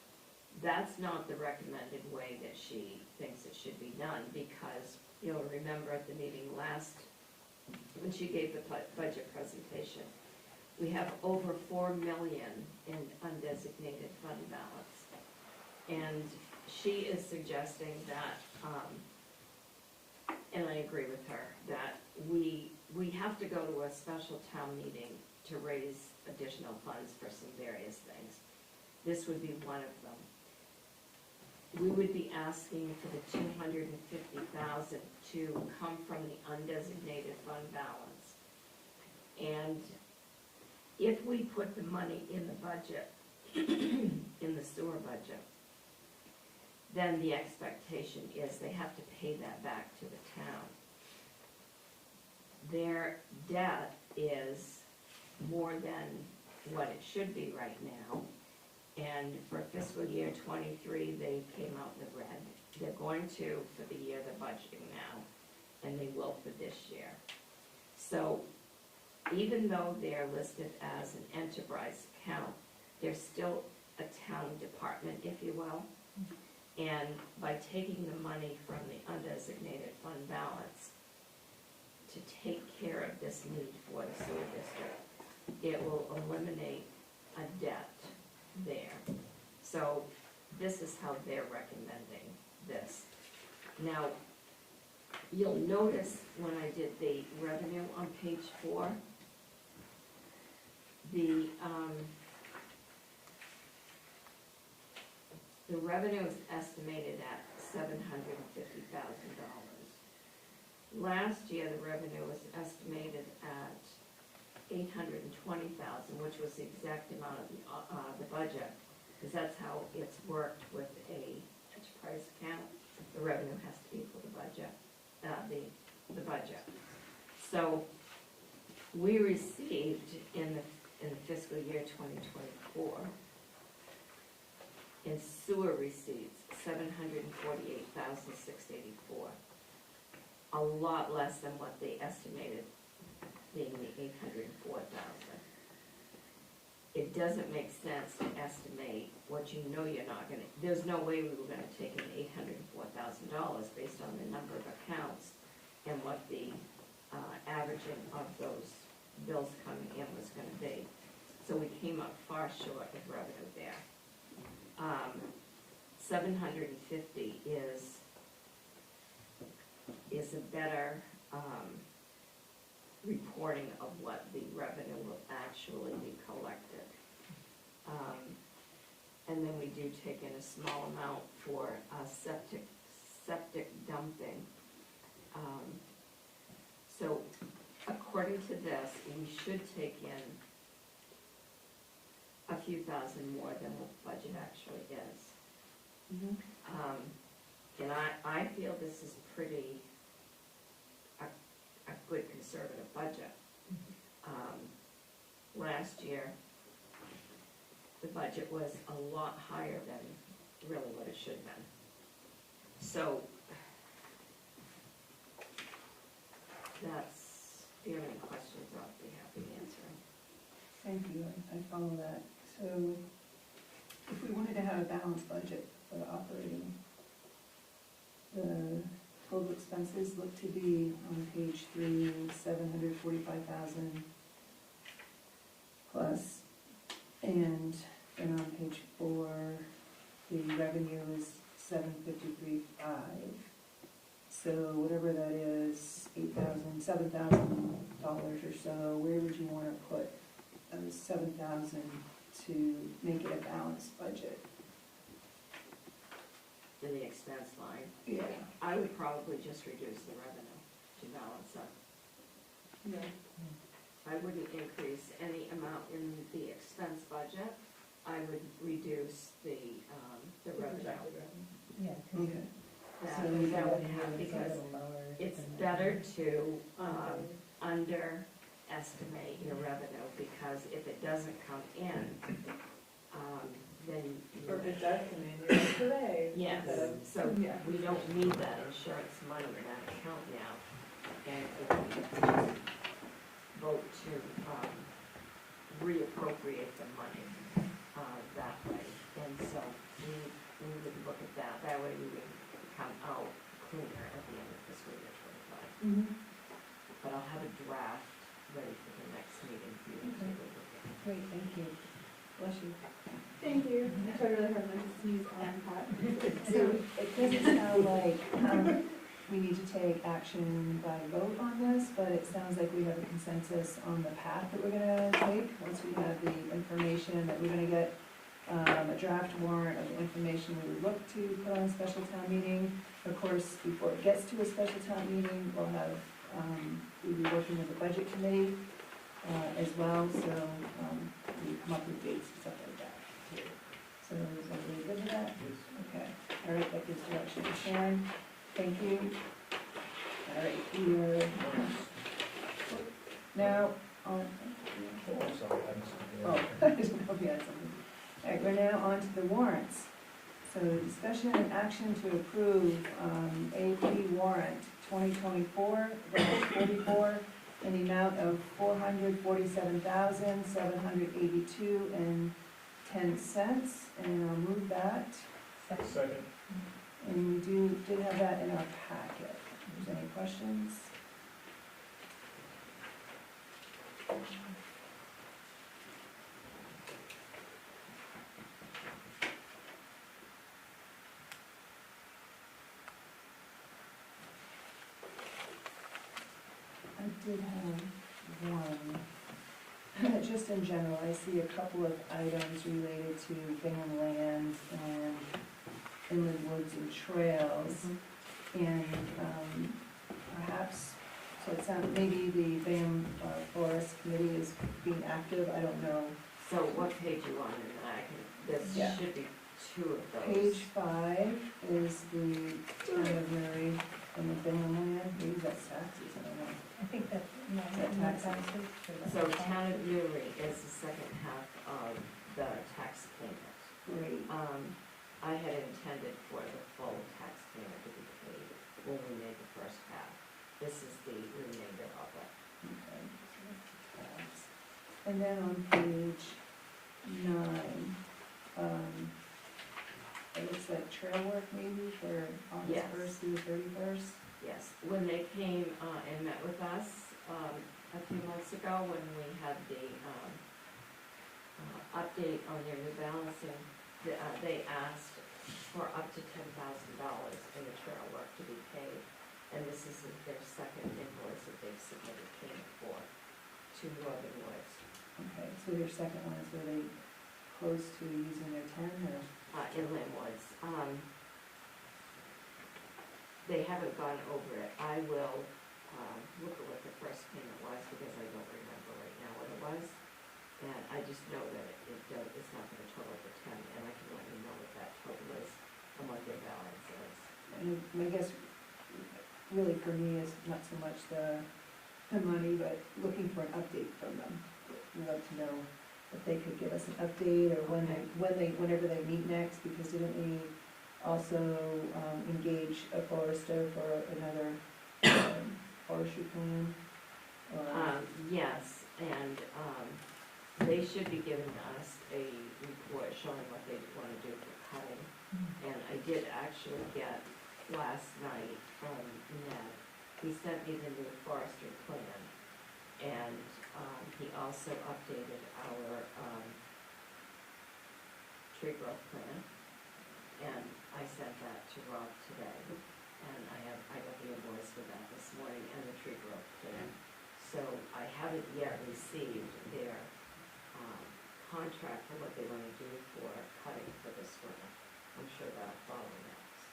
That's not the recommended way that she thinks it should be done, because you'll remember at the meeting when she gave the budget presentation, we have over $4 million in undesignated fund balance. And she is suggesting that, and I agree with her, that we have to go to a special town meeting to raise additional funds for some various things. This would be one of them. We would be asking for the $250,000 to come from the undesignated fund balance. And if we put the money in the budget, in the sewer budget, then the expectation is they have to pay that back to the town. Their debt is more than what it should be right now. And for fiscal year 23, they came out in the red. They're going to for the year they're budgeting now, and they will for this year. So even though they're listed as an enterprise account, they're still a town department, if you will. And by taking the money from the undesignated fund balance to take care of this need for the sewer district, it will eliminate a debt there. So this is how they're recommending this. Now, you'll notice when I did the revenue on page 4, the revenue is estimated at $750,000. Last year, the revenue was estimated at $820,000, which was the exact amount of the budget, because that's how it's worked with a fixed price account. The revenue has to equal the budget, the budget. So we received in the fiscal year 2024 in sewer receipts, $748,684. A lot less than what they estimated being the $804,000. It doesn't make sense to estimate what you know you're not gonna, there's no way we were gonna take in $804,000 based on the number of accounts and what the averaging of those bills coming in was gonna be. So we came up far short of revenue there. 750 is a better reporting of what the revenue will actually be collected. And then we do take in a small amount for septic dumping. So according to this, we should take in a few thousand more than what the budget actually is. And I feel this is pretty, a good conservative budget. Last year, the budget was a lot higher than really what it should have been. So, that's, if you have any questions, I'll be happy to answer them.
Thank you, I follow that. So if we wanted to have a balanced budget for the operating, the total expenses look to be on page 3, 745,000 plus, and then on page 4, the revenue is 753.5. So whatever that is, $7,000 or so, where would you want to put $7,000 to make it a balanced budget?
In the expense line,
Yeah.
I would probably just reduce the revenue to balance up.
Yeah.
I wouldn't increase any amount in the expense budget. I would reduce the revenue.
Yeah.
Okay.
That would have, because it's better to underestimate your revenue, because if it doesn't come in, then.
Or if it's estimated today.
Yes, so
Yeah.
we don't need that insurance money in that account now. And if we just vote to reappropriate the money that way. And so we would look at that, that way we would come out cleaner at the end of fiscal year 25. But I'll have a draft ready for the next meeting for you to take a look at.
Great, thank you. Bless you.
Thank you. I tried really hard not to sneeze on that.
So it doesn't sound like we need to take action by vote on this, but it sounds like we have a consensus on the path that we're gonna take. Once we have the information, that we're gonna get a draft warrant of the information we would look to put on a special town meeting. Of course, before it gets to a special town meeting, we'll have, we'll be working with the budget committee as well, so we come up with dates and stuff like that too. So is everybody good with that? Okay, all right, that gives direction to Sharon. Thank you. All right, we're now on. Oh, I didn't know if you had something. All right, we're now on to the warrants. So discussion and action to approve AP warrant 2024-44 in the amount of $447,782.10. And I'll move that.
Second.
And we did have that in our packet. If there's any questions? did have one, just in general, I see a couple of items related to Bingham Land and inland woods and trails. And perhaps, so it sounds, maybe the Bingham Forest Committee is being active, I don't know.
So what page you on, and I can,
Yeah.
this should be two of those.
Page 5 is the town of Murray and the Bingham Land, maybe that's taxes, I don't know.
I think that, no,
Is that
not
taxes?
taxes for the.
So town of Newry is the second half of the tax payment.
Great.
I had intended for the full tax payment to be paid when we made the first half. This is the remainder of it.
Okay, so that's the tax. And then on page 9, it looks like trail work maybe for August
Yes.
1st through the 31st.
Yes, when they came and met with us a few months ago, when we had the update on their new balancing, they asked for up to $10,000 in the trail work to be paid. And this is their second invoice that they've submitted payment for to Northern Woods.
Okay, so your second one is where they close to using their 10 or?
Inland Woods. They haven't gone over it. I will look at what the first payment was because I don't remember right now what it was. And I just know that it's not gonna total the 10, and I can let you know what that total is and what their balance is.
And I guess really for me is not so much the money, but looking for an update from them. We'd love to know if they could give us an update or whenever they meet next, because didn't we also engage a forester for another forestry plan?
Yes, and they should be giving us a report showing what they wanna do for cutting. And I did actually get last night from Ned, he sent me the new forestry plan. And he also updated our tree growth plan. And I sent that to Rob today. And I got the invoice for that this morning and the tree growth plan. So I haven't yet received their contract for what they wanna do for cutting for this winter. I'm sure that'll follow next.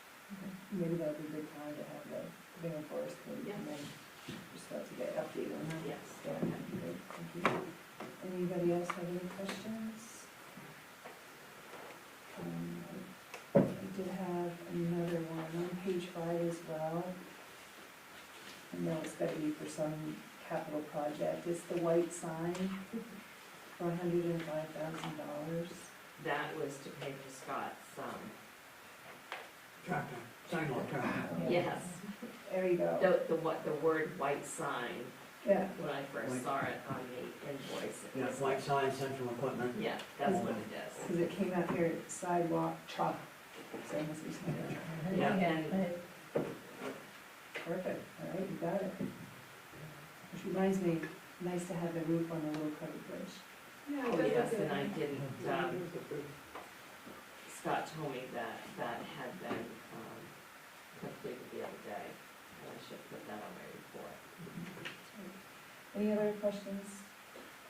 Maybe that would be a good time to have the Bingham Forest Committee come in, just to get an update on that.
Yes.
Yeah, that'd be great, thank you. Anybody else have any questions? I did have another one on page 5 as well. I know it's gotta be for some capital project, it's the white sign for $105,000.
That was to pay for Scott's,
Tractor, sidewalk tractor.
yes,
There you go,
the word white sign,
yeah,
when I first saw it on the invoice, it
Yeah,
was
white
like,
sign, central equipment.
yeah, that's what it is.
because it came out here, sidewalk chalk, so it must be something.
Yeah, and
Perfect, all right, you got it. Which reminds me, nice to have the roof on the little covered bridge.
Yeah,
oh
it does
yes,
look
and
good.
I didn't, Scott told me that had been, completed the other day, and I should put that on my report.
Any other questions?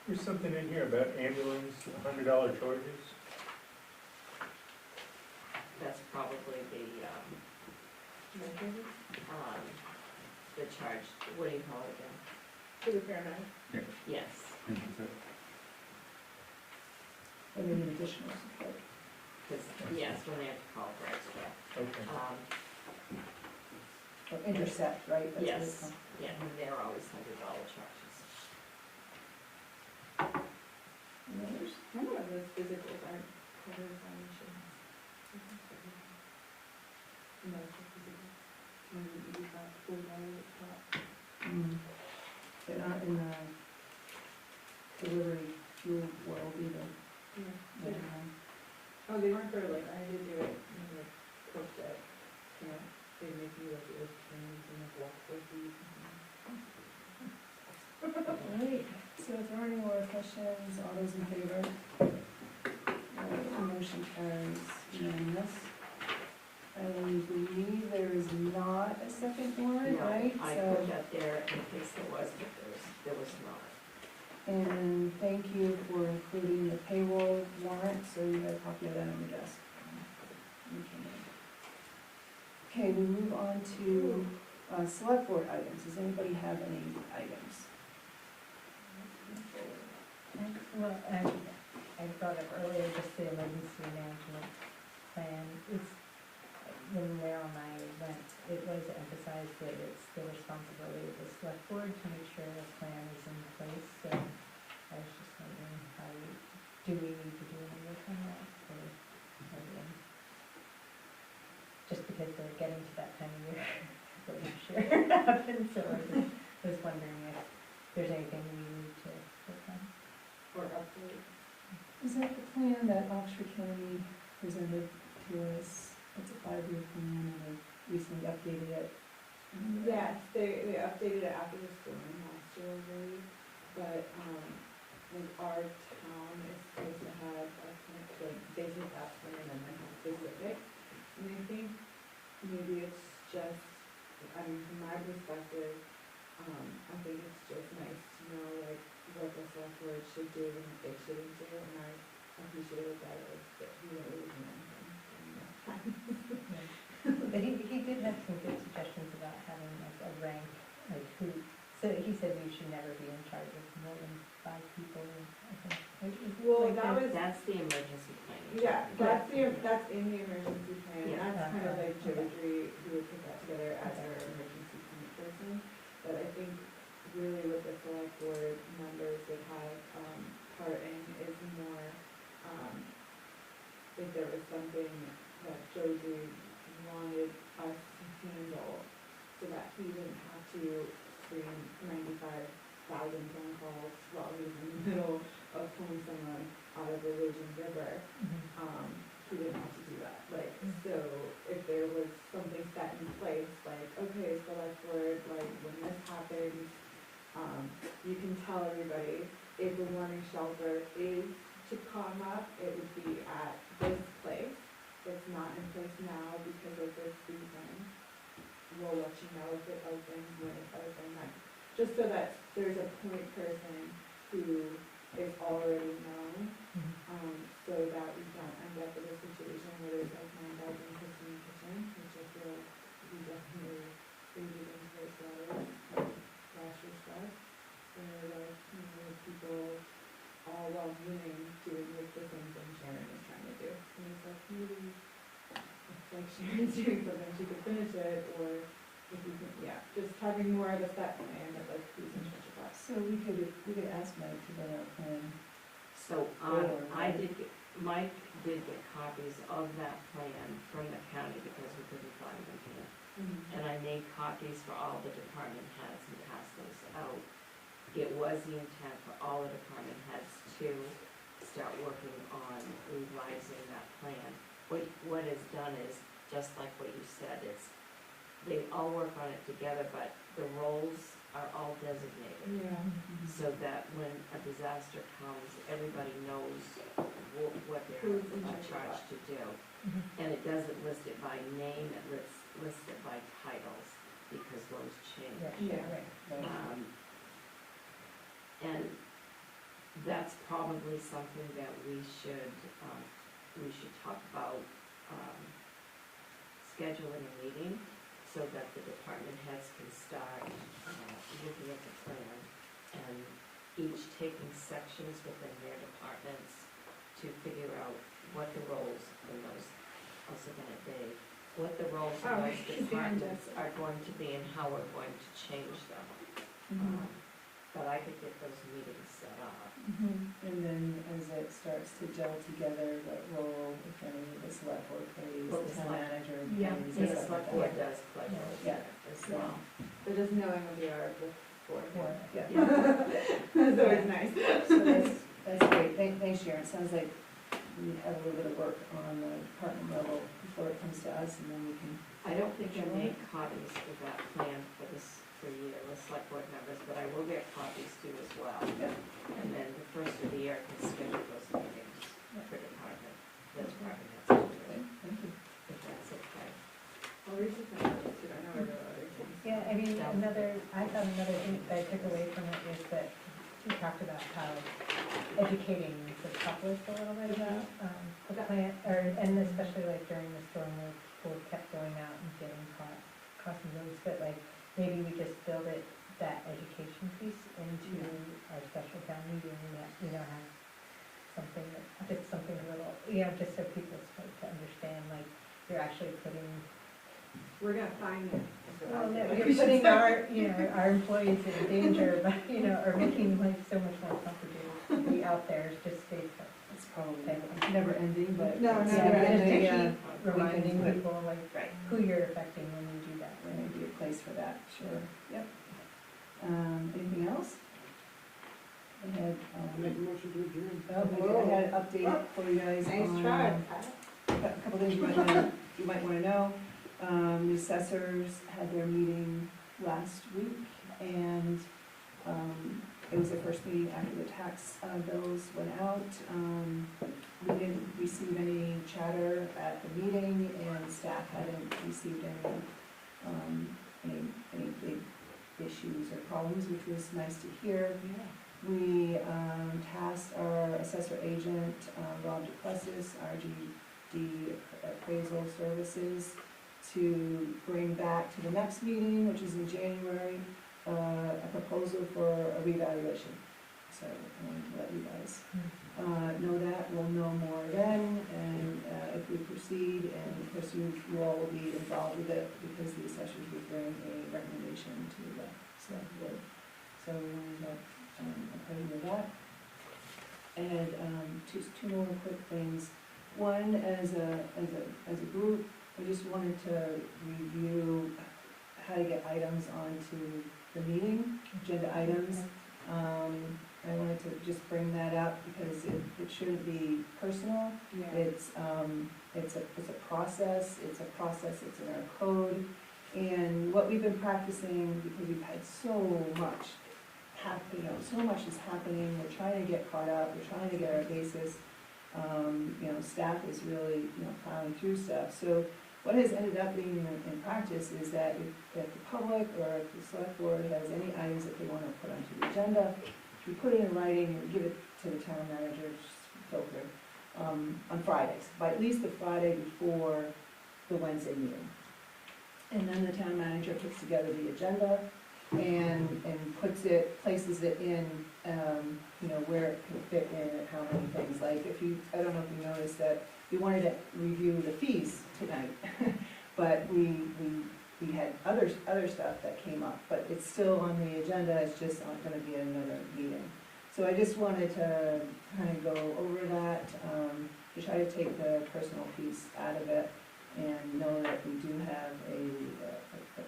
There's something in here about ambulance, $100 charges.
That's probably the charge, what do you call it again?
For the paramedic.
Yes,
Or maybe additional support?
because, yes, when they have to call for extra.
Okay.
Or intercept, right? That's what it's
Yes,
called.
yeah, and they're always $100 charges.
Any others?
Remember when those physicals aren't covered by insurance? No, it's a physical. When you use that $40 at top.
They're not in the delivery fuel world either.
Yeah.
Yeah.
Oh, they weren't for like, I did do it, in the coach that, you know, they make you like the trains and like walk places.
All right, so if there are any more questions, all those in favor? Motion carries unanimous. I believe there is not a second warrant,
No,
right?
I
So
put that there in case there was, but there was
And thank you for including the payroll warrant, so you have a copy of that on your desk. Okay, we move on to select board items. Does anybody have any items?
Well, I brought up earlier just the emergency management plan. It's, when Meryl and I went, it was emphasized that it's the responsibility of the select board to make sure the plan is in place. So I was just wondering do we need to do any work on that? Or, just because they're getting to that time of year, but I'm sure it happens, so I was wondering if there's anything we need to work on.
Or update.
Is that the plan that Oxford County presented to us? It's a 5-year plan, and they recently updated it.
Yes, they updated it after the storm last year, really, but, like, our town is supposed to have a kind of, like, basic that plan and then have specific. And I think maybe it's just, I mean, from my perspective, I think it's just nice to know, like, what the select board should do and what they shouldn't do, and I appreciated that he didn't really do anything.
But he did have some good suggestions about having like a rank, like who, so he said we should never be in charge of more than 5 people, I think.
Well, that was,
That's the emergency plan.
yeah, that's in the emergency plan,
Yeah.
that's kind of like Jodry, who would put that together as our emergency plan person. But I think really what the select board members would have, part in is more, if there was something that Jodry wanted us to handle, so that he didn't have to screen 95,000 phone calls while he was in the middle of pulling someone out of the raging river. He didn't have to do that. Like, so if there was something set in place, like, okay, select board, like, when this happens, you can tell everybody if a warning shelter is to come up, it would be at this place. It's not in place now because of this reason. We'll let you know if it opens, when it opens, like, just so that there's a point person who is already known, so that we don't end up in a situation where there's like 9,000 cooks in the kitchen, which I feel like we definitely faded into those waters last year stuff. Where like, you know, people all well-meaning doing like the same thing Sharon is trying to do. And it's like, maybe if like Sharon's doing something, she could finish it, or if you can, yeah, just having more of a set plan of like who's in charge of what.
So we could ask Mike to run our plan.
So, Mike did get copies of that plan from the county because we couldn't find them here. And I made copies for all the department heads and passed those out. It was the intent for all the department heads to start working on revising that plan. What is done is, just like what you said, they all work on it together, but the roles are all designated.
Yeah.
So that when a disaster comes, everybody knows what they're
Who's in charge of
charged to do. And it doesn't list it by name, it lists it by titles, because those change.
Yeah.
And that's probably something that we should talk about, scheduling a meeting so that the department heads can start, looking at the plan and each taking sections within their departments to figure out what the roles in those, also gonna be, what the roles in those departments are going to be and how we're going to change them. But I could get those meetings set up.
And then as it starts to gel together, what role, if any, the select board plays,
Well,
the
the
town
select-
manager
Yeah.
plays,
And
and
the
stuff like
select board
that.
does play roles in
Yeah.
it as well.
But just knowing what they are before.
Yeah.
That's always nice.
So that's great. Thanks, Sharon. It sounds like we have a little bit of work on the department level before it comes to us, and then we can.
I don't think I made copies of that plan for you, the select board members, but I will get copies too as well.
Yeah.
And then the first of the year, I can schedule those meetings for department, the department heads to do it,
Thank you.
if that's okay.
I'll reach out to them too, I know I wrote other things.
Yeah, I mean, I thought another thing that I took away from it was that we talked about how educating the public a little bit about, the plant, and especially like during the storm where people kept going out and getting caught crossing roads, but like, maybe we just build it, that education piece into our special town meeting, and that, have something, just something a little, just so people start to understand, like, you're actually putting,
We're gonna find it.
well, no, you're putting our, our employees in danger, but, or making life so much more complicated to be out there, just stay put.
It's probably never ending, but.
No,
it's,
never ending,
yeah,
Reminding
we can
people, like,
Right.
who you're affecting when you do that.
There may be a place for that, sure, yep. Anything else? I had,
Make a motion to adjourn.
I had an update for you guys on.
Nice try.
A couple things you might wanna know. The assessors had their meeting last week, and, it was their first meeting after the tax, bills went out. We didn't receive any chatter at the meeting, and staff hadn't received any big issues or problems, which was nice to hear. We, tasked our assessor agent, Rob DePlessis, RGD Appraisal Services, to bring back to the next meeting, which is in January, a proposal for a revaluation. So, let you guys, know that, we'll know more then, and, if we proceed, and of course you all will be involved with it, because the assessors will bring a recommendation to the select board. So we wanted to, approve of that. And, just two more quick things. One, as a group, I just wanted to review how to get items onto the meeting, agenda items. I wanted to just bring that up because it shouldn't be personal. It's a process, it's in our code. And what we've been practicing, because we've had so much so much is happening, we're trying to get caught up, we're trying to get our basis. Staff is really, plowing through stuff. So what has ended up being in practice is that if the public or if the select board has any items that they want to put onto the agenda, we put it in writing and give it to the town manager, filter, on Fridays, by at least the Friday before the Wednesday meeting. And then the town manager puts together the agenda and places it in, where it can fit in and how many things. Like I don't know if you noticed that we wanted to review the fees tonight, but we had other stuff that came up, but it's still on the agenda, it's just not gonna be another meeting. So I just wanted to kind of go over that, to try to take the personal piece out of it, and know that we do have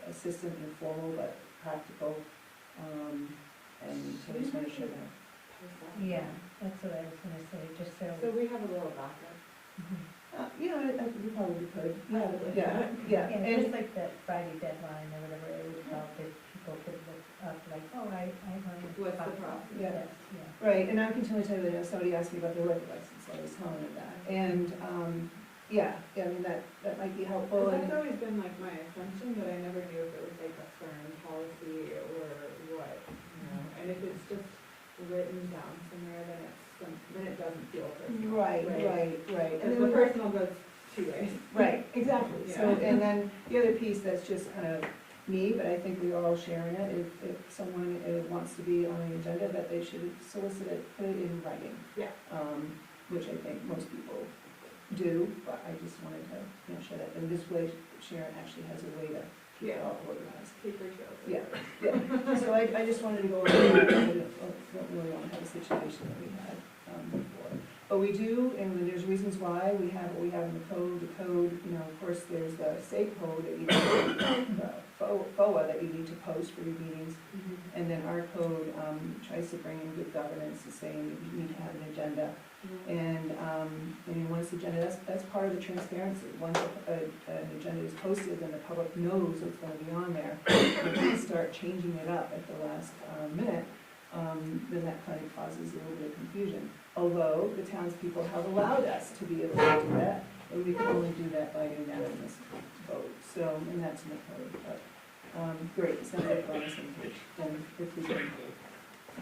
a system, informal but practical, and so I just want to share that.
Yeah, that's what I was gonna say, just so.
So we have a little backup.
We probably could,
Yeah,
yeah,
just
and,
like that Friday deadline or whatever it would help, if people could look up, like, oh, I want to.
What's the problem?
Yeah.
Yeah.
right, and I can totally tell you that, somebody asked me about their liquor license, so I was telling them that, and, that might be helpful,
Well,
and.
that's always been like my assumption, but I never knew if it was like a firm policy or what, and if it's just written down somewhere, then it doesn't feel personal.
Right.
And
And
the
then
personal goes two ways.
right, exactly, so,
Yeah.
and then the other piece that's just kind of me, but I think we're all sharing it, if someone wants to be on the agenda, that they should solicit it, put it in writing.
Yeah.
Which I think most people do, but I just wanted to, share that, and this way Sharon actually has a way to keep it all organized.
Paper trails.
Yeah. So I just wanted to go over that, I don't really want to have a situation that we had before. But we do, and there's reasons why, we have what we have in the code. The code, of course, there's the state code that you need, the FOA that you need to post for your meetings. And then our code tries to bring in good governance, is saying you need to have an agenda. And once the agenda, that's part of the transparency. Once an agenda is posted, then the public knows what's going to be on there. If we start changing it up at the last minute, then that kind of causes a little bit of confusion. Although the townspeople have allowed us to be able to do that, and we can only do that by unanimous vote. So, and that's in the code. But great, it's not like we're on the same page. Then if we can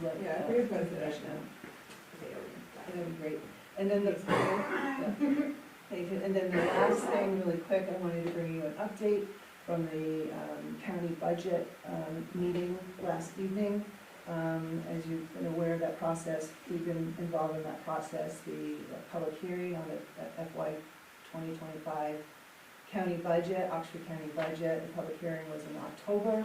let.
Yeah, if we could put it
finish
in.
now. That'd be great. And then the, thank you. And then the last thing, really quick, I wanted to bring you an update from the county budget meeting last evening. As you've been aware of that process, we've been involved in that process, the public hearing on the FY 2025 county budget, Oxford County budget. The public hearing was in October.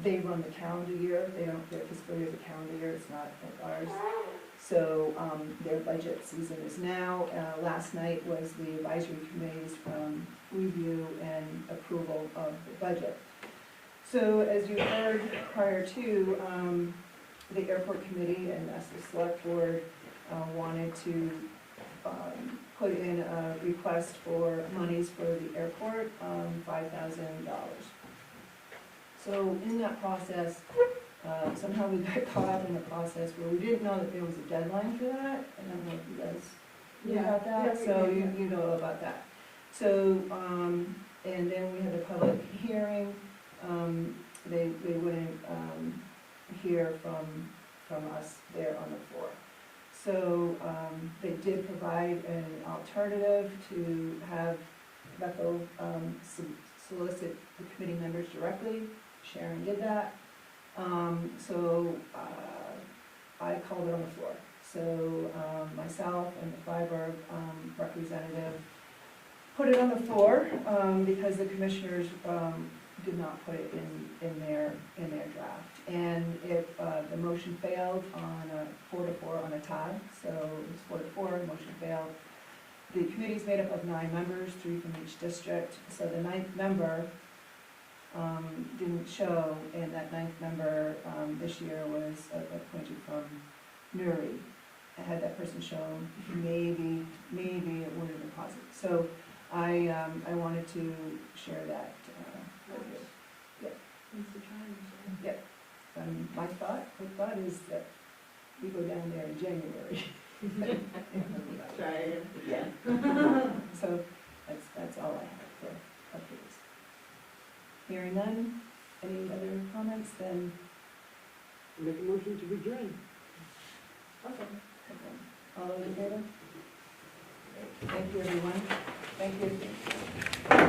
They run the calendar year, they don't, their fiscal year is a calendar year, it's not like ours. So their budget season is now. Last night was the advisory committee's review and approval of the budget. So as you heard prior to, the airport committee and us, the select board, wanted to put in a request for monies for the airport, $5,000. So in that process, somehow we got caught up in the process where we didn't know that there was a deadline for that. I don't know if you guys knew about that, so you know about that. So, and then we had the public hearing. They wouldn't hear from us there on the floor. So they did provide an alternative to have Bethel solicit the committee members directly. Sharon did that. So I called it on the floor. So myself and the Freiburg representative put it on the floor because the commissioners did not put it in their draft. And it, the motion failed on a 4-4 on a tie. So it was 4-4, motion failed. The committee's made up of 9 members, 3 from each district. So the 9th member didn't show, and that 9th member this year was appointed from Nuri. Had that person shown, maybe it would have been positive. So I wanted to share that with you. Yep. My thought is that we go down there in January.
Try.
Yeah. So that's all I have for updates. Hearing none, any other comments, then
Make a motion to adjourn.
all those in favor? Thank you, everyone. Thank you.